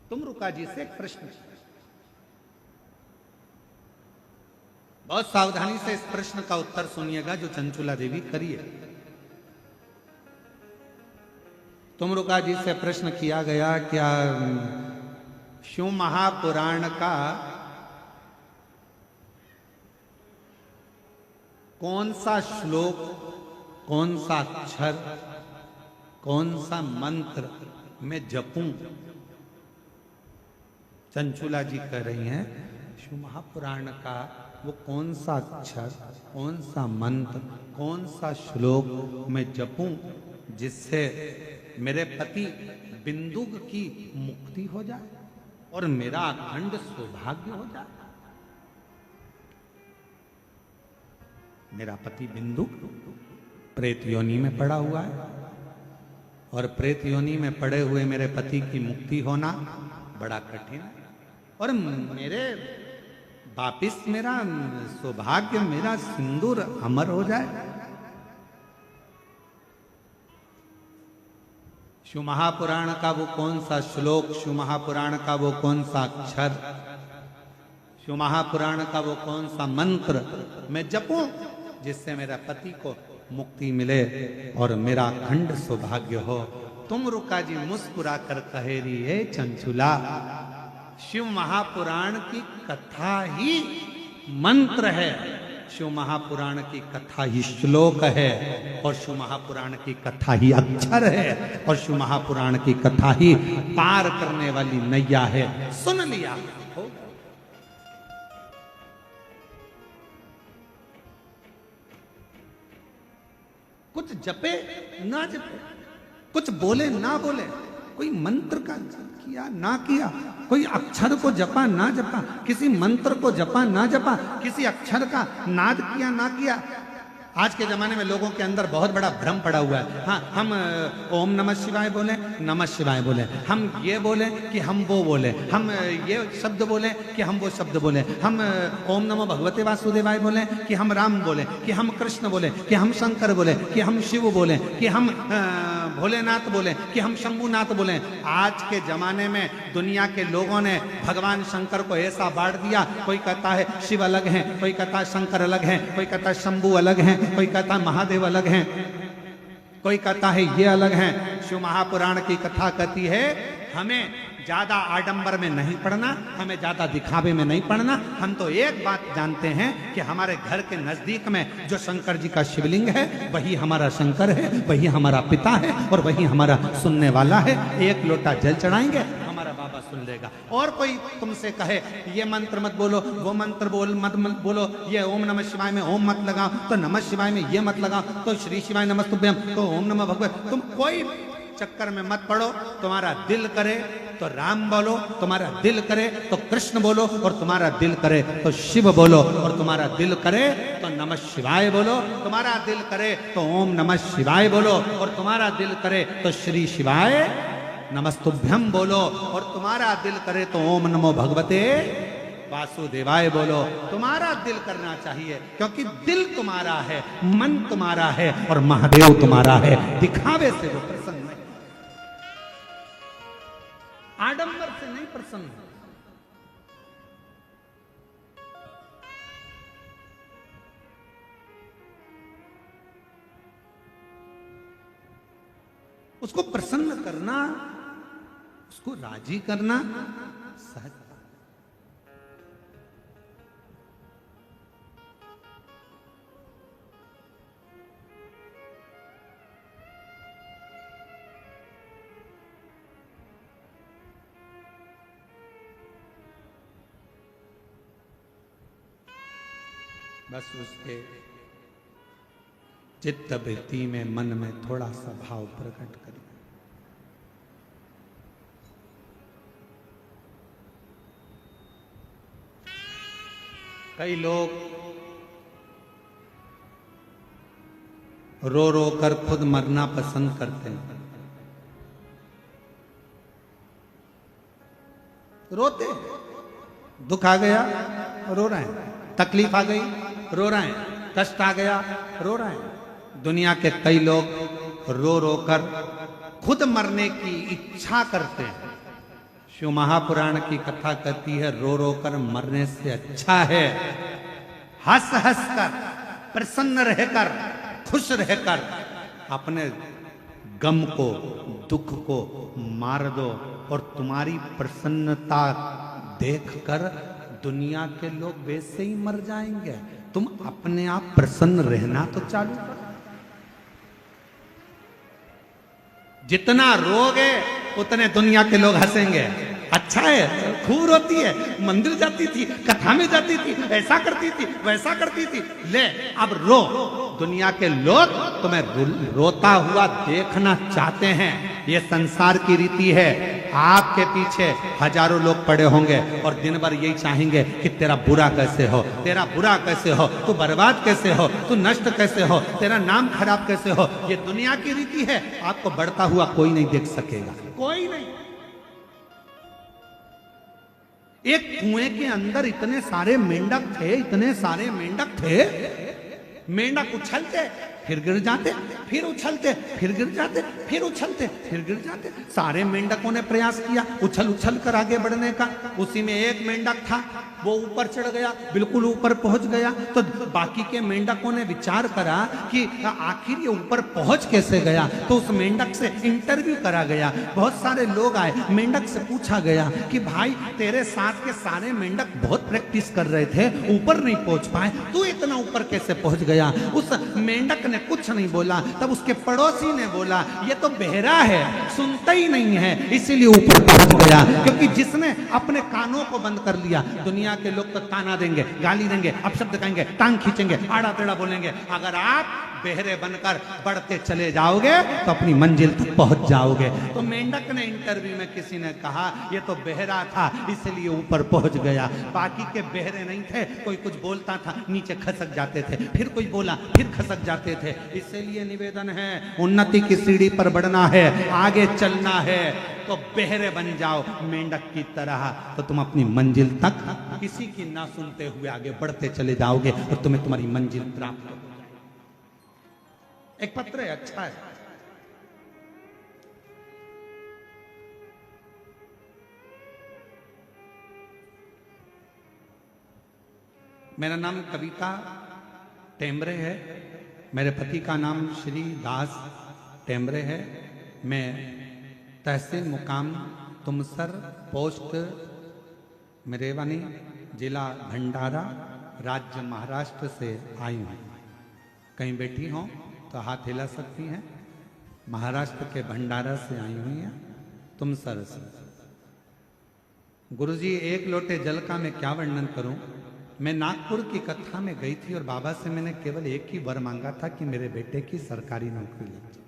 तुमरुका जी से एक प्रश्न। बहुत सावधानी से इस प्रश्न का उत्तर सुनिएगा जो चंचुला देवी करिए। तुमरुका जी से प्रश्न किया गया, क्या शिव महापुराण का कौन सा श्लोक, कौन सा अक्षर, कौन सा मंत्र मैं जपूं? चंचुला जी कह रही हैं शिव महापुराण का वो कौन सा अक्षर, कौन सा मंत्र, कौन सा श्लोक मैं जपूं जिससे मेरे पति बिंदुक की मुक्ति हो जाए और मेरा अखंड सौभाग्य हो जाए। मेरा पति बिंदुक प्रेत योनि में पड़ा हुआ है और प्रेत योनि में पड़े हुए मेरे पति की मुक्ति होना बड़ा कठिन है और मेरे वापिस मेरा सौभाग्य, मेरा सिंदूर अमर हो जाए। शिव महापुराण का वो कौन सा श्लोक, शिव महापुराण का वो कौन सा अक्षर, शिव महापुराण का वो कौन सा मंत्र मैं जपूं जिससे मेरा पति को मुक्ति मिले और मेरा अखंड सौभाग्य हो? तुमरुका जी मुस्कुरा कर कहे रही है, चंचुला शिव महापुराण की कथा ही मंत्र है, शिव महापुराण की कथा ही श्लोक है और शिव महापुराण की कथा ही अक्षर है और शिव महापुराण की कथा ही पार करने वाली नैया है। सुन लिया हो? कुछ जपे ना जपे, कुछ बोले ना बोले, कोई मंत्र का किया ना किया, कोई अक्षर को जपा ना जपा, किसी मंत्र को जपा ना जपा, किसी अक्षर का नाद किया ना किया। आज के जमाने में लोगों के अंदर बहुत बड़ा भ्रम पड़ा हुआ है। हाँ, हम ओम नमः शिवाय बोले, नमः शिवाय बोले, हम ये बोले कि हम वो बोले, हम ये शब्द बोले कि हम वो शब्द बोले, हम ओम नमो भगवते वासुदेवाय बोले कि हम राम बोले, कि हम कृष्ण बोले, कि हम शंकर बोले, कि हम शिव बोले, कि हम भोलेनाथ बोले कि हम शंभुनाथ बोले। आज के जमाने में दुनिया के लोगों ने भगवान शंकर को ऐसा बांट दिया, कोई कहता है शिव अलग हैं, कोई कहता है शंकर अलग हैं, कोई कहता है शंभु अलग हैं, कोई कहता है महादेव अलग हैं, कोई कहता है ये अलग हैं। शिव महापुराण की कथा कहती है हमें ज्यादा आडंबर में नहीं पड़ना, हमें ज्यादा दिखावे में नहीं पड़ना। हम तो एक बात जानते हैं कि हमारे घर के नजदीक में जो शंकर जी का शिवलिंग है वही हमारा शंकर है, वही हमारा पिता है और वही हमारा सुनने वाला है। एक लोटा जल चढ़ाएंगे हमारा बाबा सुन लेगा। और कोई तुमसे कहे ये मंत्र मत बोलो, वो मंत्र मत बोलो, ये ओम नमः शिवाय में ओम मत लगाओ, तो नमः शिवाय में ये मत लगाओ, तो श्री शिवाय नमस्तुभ्यं, तो ओम नमः भगवत, तुम कोई चक्कर में मत पड़ो। तुम्हारा दिल करे तो राम बोलो, तुम्हारा दिल करे तो कृष्ण बोलो, और तुम्हारा दिल करे तो शिव बोलो, और तुम्हारा दिल करे तो नमः शिवाय बोलो, तुम्हारा दिल करे तो ओम नमः शिवाय बोलो, और तुम्हारा दिल करे तो श्री शिवाय नमस्तुभ्यं बोलो, और तुम्हारा दिल करे तो ओम नमो भगवते वासुदेवाय बोलो। तुम्हारा दिल करना चाहिए, क्योंकि दिल तुम्हारा है, मन तुम्हारा है और महादेव तुम्हारा है। दिखावे से वो प्रसन्न है, आडंबर से नहीं प्रसन्न। उसको प्रसन्न करना, उसको राजी करना सहज। बस उसके चित्त वृत्ति में, मन में थोड़ा सा भाव प्रकट करें। कई लोग रो रो कर खुद मरना पसंद करते हैं। रोते, दुख आ गया रो रहे हैं, तकलीफ आ गई रो रहे हैं, कष्ट आ गया रो रहे हैं। दुनिया के कई लोग रो रो कर खुद मरने की इच्छा करते हैं। शिव महापुराण की कथा कहती है रो रो कर मरने से अच्छा है हंस हंस कर, प्रसन्न रहकर, खुश रहकर अपने गम को, दुख को मार दो, और तुम्हारी प्रसन्नता देखकर दुनिया के लोग वैसे ही मर जाएंगे। तुम अपने आप प्रसन्न रहना तो चालू करो। जितना रोगे उतने दुनिया के लोग हंसेंगे। अच्छा है, खूब रोती है, मंदिर जाती थी, कथा में जाती थी, ऐसा करती थी, वैसा करती थी, ले अब रो। दुनिया के लोग तुम्हें रोता हुआ देखना चाहते हैं। ये संसार की रीति है। आपके पीछे हजारों लोग पड़े होंगे और दिन भर यही चाहेंगे कि तेरा बुरा कैसे हो, तेरा बुरा कैसे हो, तू बर्बाद कैसे हो, तू नष्ट कैसे हो, तेरा नाम खराब कैसे हो। ये दुनिया की रीति है। आपको बढ़ता हुआ कोई नहीं देख सकेगा, कोई नहीं। एक कुएं के अंदर इतने सारे मेंढक थे, इतने सारे मेंढक थे। मेंढक उछलते फिर गिर जाते, फिर उछलते फिर गिर जाते, फिर उछलते फिर गिर जाते। सारे मेंढकों ने प्रयास किया उछल उछल कर आगे बढ़ने का। उसी में एक मेंढक था, वो ऊपर चढ़ गया, बिल्कुल ऊपर पहुंच गया। तो बाकी के मेंढकों ने विचार करा कि आखिर ये ऊपर पहुंच कैसे गया। तो उस मेंढक से इंटरव्यू करा गया। बहुत सारे लोग आए, मेंढक से पूछा गया कि भाई तेरे साथ के सारे मेंढक बहुत प्रैक्टिस कर रहे थे, ऊपर नहीं पहुंच पाए, तू इतना ऊपर कैसे पहुंच गया। उस मेंढक ने कुछ नहीं बोला। तब उसके पड़ोसी ने बोला ये तो बहरा है, सुनता ही नहीं है, इसीलिए ऊपर पहुंच गया। क्योंकि जिसने अपने कानों को बंद कर लिया, दुनिया के लोग तो ताना देंगे, गाली देंगे, अपशब्द कहेंगे, टांग खींचेंगे, आड़ा टेढ़ा बोलेंगे। अगर आप बहरे बनकर बढ़ते चले जाओगे तो अपनी मंजिल तक पहुंच जाओगे। तो मेंढक ने इंटरव्यू में किसी ने कहा ये तो बहरा था इसलिए ऊपर पहुंच गया, बाकी के बहरे नहीं थे। कोई कुछ बोलता था नीचे खसक जाते थे, फिर कोई बोला फिर खसक जाते थे। इसलिए निवेदन है, उन्नति की सीढ़ी पर बढ़ना है, आगे चलना है तो बहरे बन जाओ मेंढक की तरह, तो तुम अपनी मंजिल तक किसी की ना सुनते हुए आगे बढ़ते चले जाओगे और तुम्हें तुम्हारी मंजिल प्राप्त हो। एक पत्र है, अच्छा है, मेरा नाम कविता टेम्बरे है। मेरे पति का नाम श्री दास टेम्बरे है। मैं तहसील मुकाम तुमसर पोस्ट मेरेवानी जिला भंडारा राज्य महाराष्ट्र से आई हूँ। कहीं बैठी हों तो हाथ हिला सकती हैं। महाराष्ट्र के भंडारा से आई हुई हैं, तुमसर से। गुरुजी, एक लोटे जल का मैं क्या वर्णन करूं। मैं नागपुर की कथा में गई थी और बाबा से मैंने केवल एक ही वर मांगा था कि मेरे बेटे की सरकारी नौकरी लग जाए।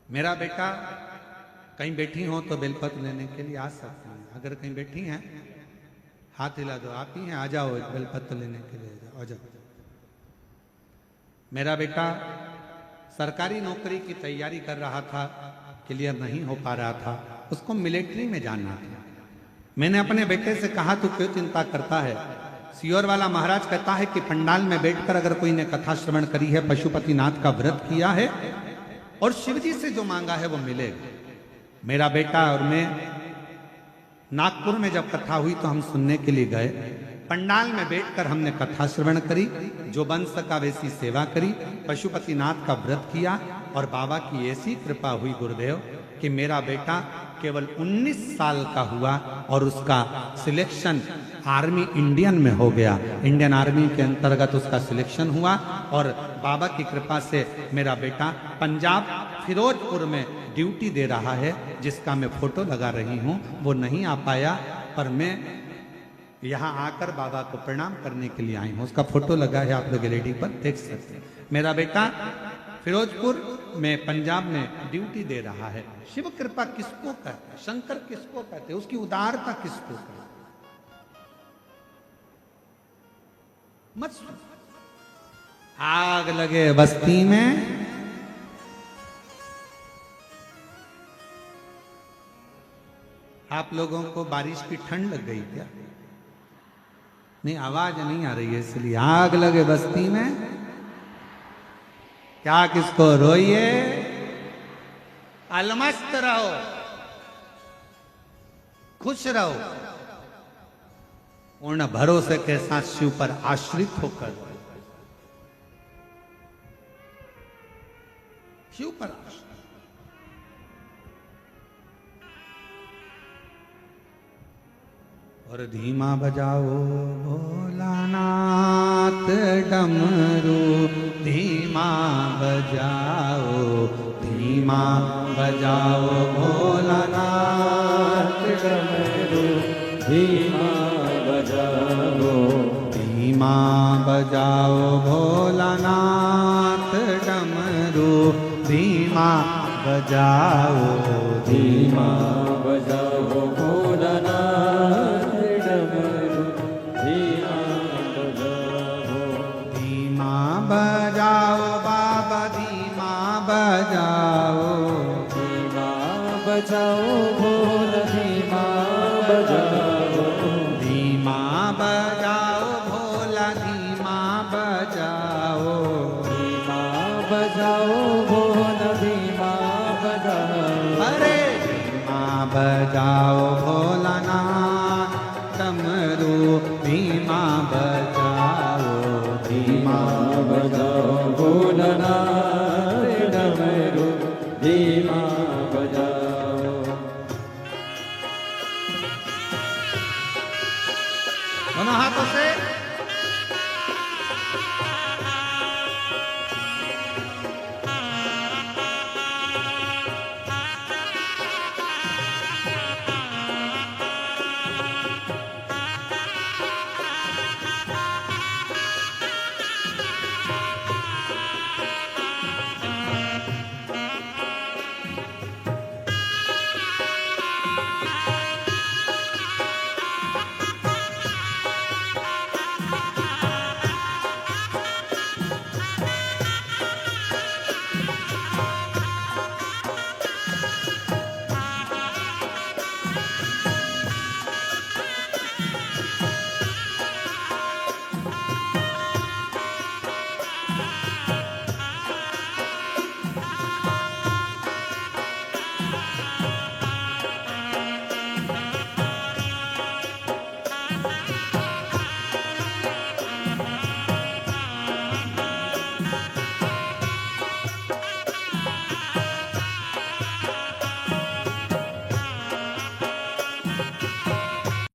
मेरा बेटा कहीं बैठी हो तो बेलपत्र लेने के लिए आ सकते हैं। अगर कहीं बैठी हैं हाथ हिला दो। आप ही हैं, आ जाओ, एक बेलपत्र लेने के लिए आ जाओ। मेरा बेटा सरकारी नौकरी की तैयारी कर रहा था, क्लियर नहीं हो पा रहा था, उसको मिलिट्री में जाना था। मैंने अपने बेटे से कहा, तू क्यों चिंता करता है। सियोर वाला महाराज कहता है कि पंडाल में बैठकर अगर कोई ने कथा श्रवण करी है, पशुपतिनाथ का व्रत किया है और शिव जी से जो मांगा है वो मिलेगा। मेरा बेटा और मैं नागपुर में जब कथा हुई तो हम सुनने के लिए गए। पंडाल में बैठकर हमने कथा श्रवण करी, जो बन सका वैसी सेवा करी, पशुपतिनाथ का व्रत किया और बाबा की ऐसी कृपा हुई गुरुदेव कि मेरा बेटा केवल 19 साल का हुआ और उसका सिलेक्शन आर्मी इंडियन में हो गया। इंडियन आर्मी के अंतर्गत उसका सिलेक्शन हुआ और बाबा की कृपा से मेरा बेटा पंजाब फिरोजपुर में ड्यूटी दे रहा है, जिसका मैं फोटो लगा रही हूँ। वो नहीं आ पाया पर मैं यहाँ आकर बाबा को प्रणाम करने के लिए आई हूँ। उसका फोटो लगा है, आप लोग एलईडी पर देख सकते हैं। मेरा बेटा फिरोजपुर में पंजाब में ड्यूटी दे रहा है। शिव कृपा किसको कहते हैं, शंकर किसको कहते हैं, उसकी उदारता किसको कहते हैं। मत सुन। आग लगे बस्ती में आप लोगों को बारिश की ठंड लग गई क्या? नहीं, आवाज नहीं आ रही है इसलिए। आग लगे बस्ती में क्या किसको रोइए, अलमस्त रहो, खुश रहो, पूर्ण भरोसे के साथ शिव पर आश्रित होकर, शिव पर आश्रित। और धीमा बजाओ भोलानाथ डमरू, धीमा बजाओ, धीमा बजाओ भोलानाथ
डमरू, धीमा बजाओ,
धीमा बजाओ भोलानाथ डमरू, धीमा बजाओ,
धीमा बजाओ भोलानाथ डमरू, धीमा बजाओ,
धीमा बजाओ बाबा, धीमा बजाओ,
धीमा बजाओ भोला, धीमा बजाओ,
धीमा बजाओ भोला, धीमा बजाओ,
धीमा बजाओ भोला, धीमा बजाओ,
अरे धीमा बजाओ भोलानाथ डमरू, धीमा बजाओ, धीमा
बजाओ भोलानाथ डमरू, धीमा बजाओ।
दोनों हाथों से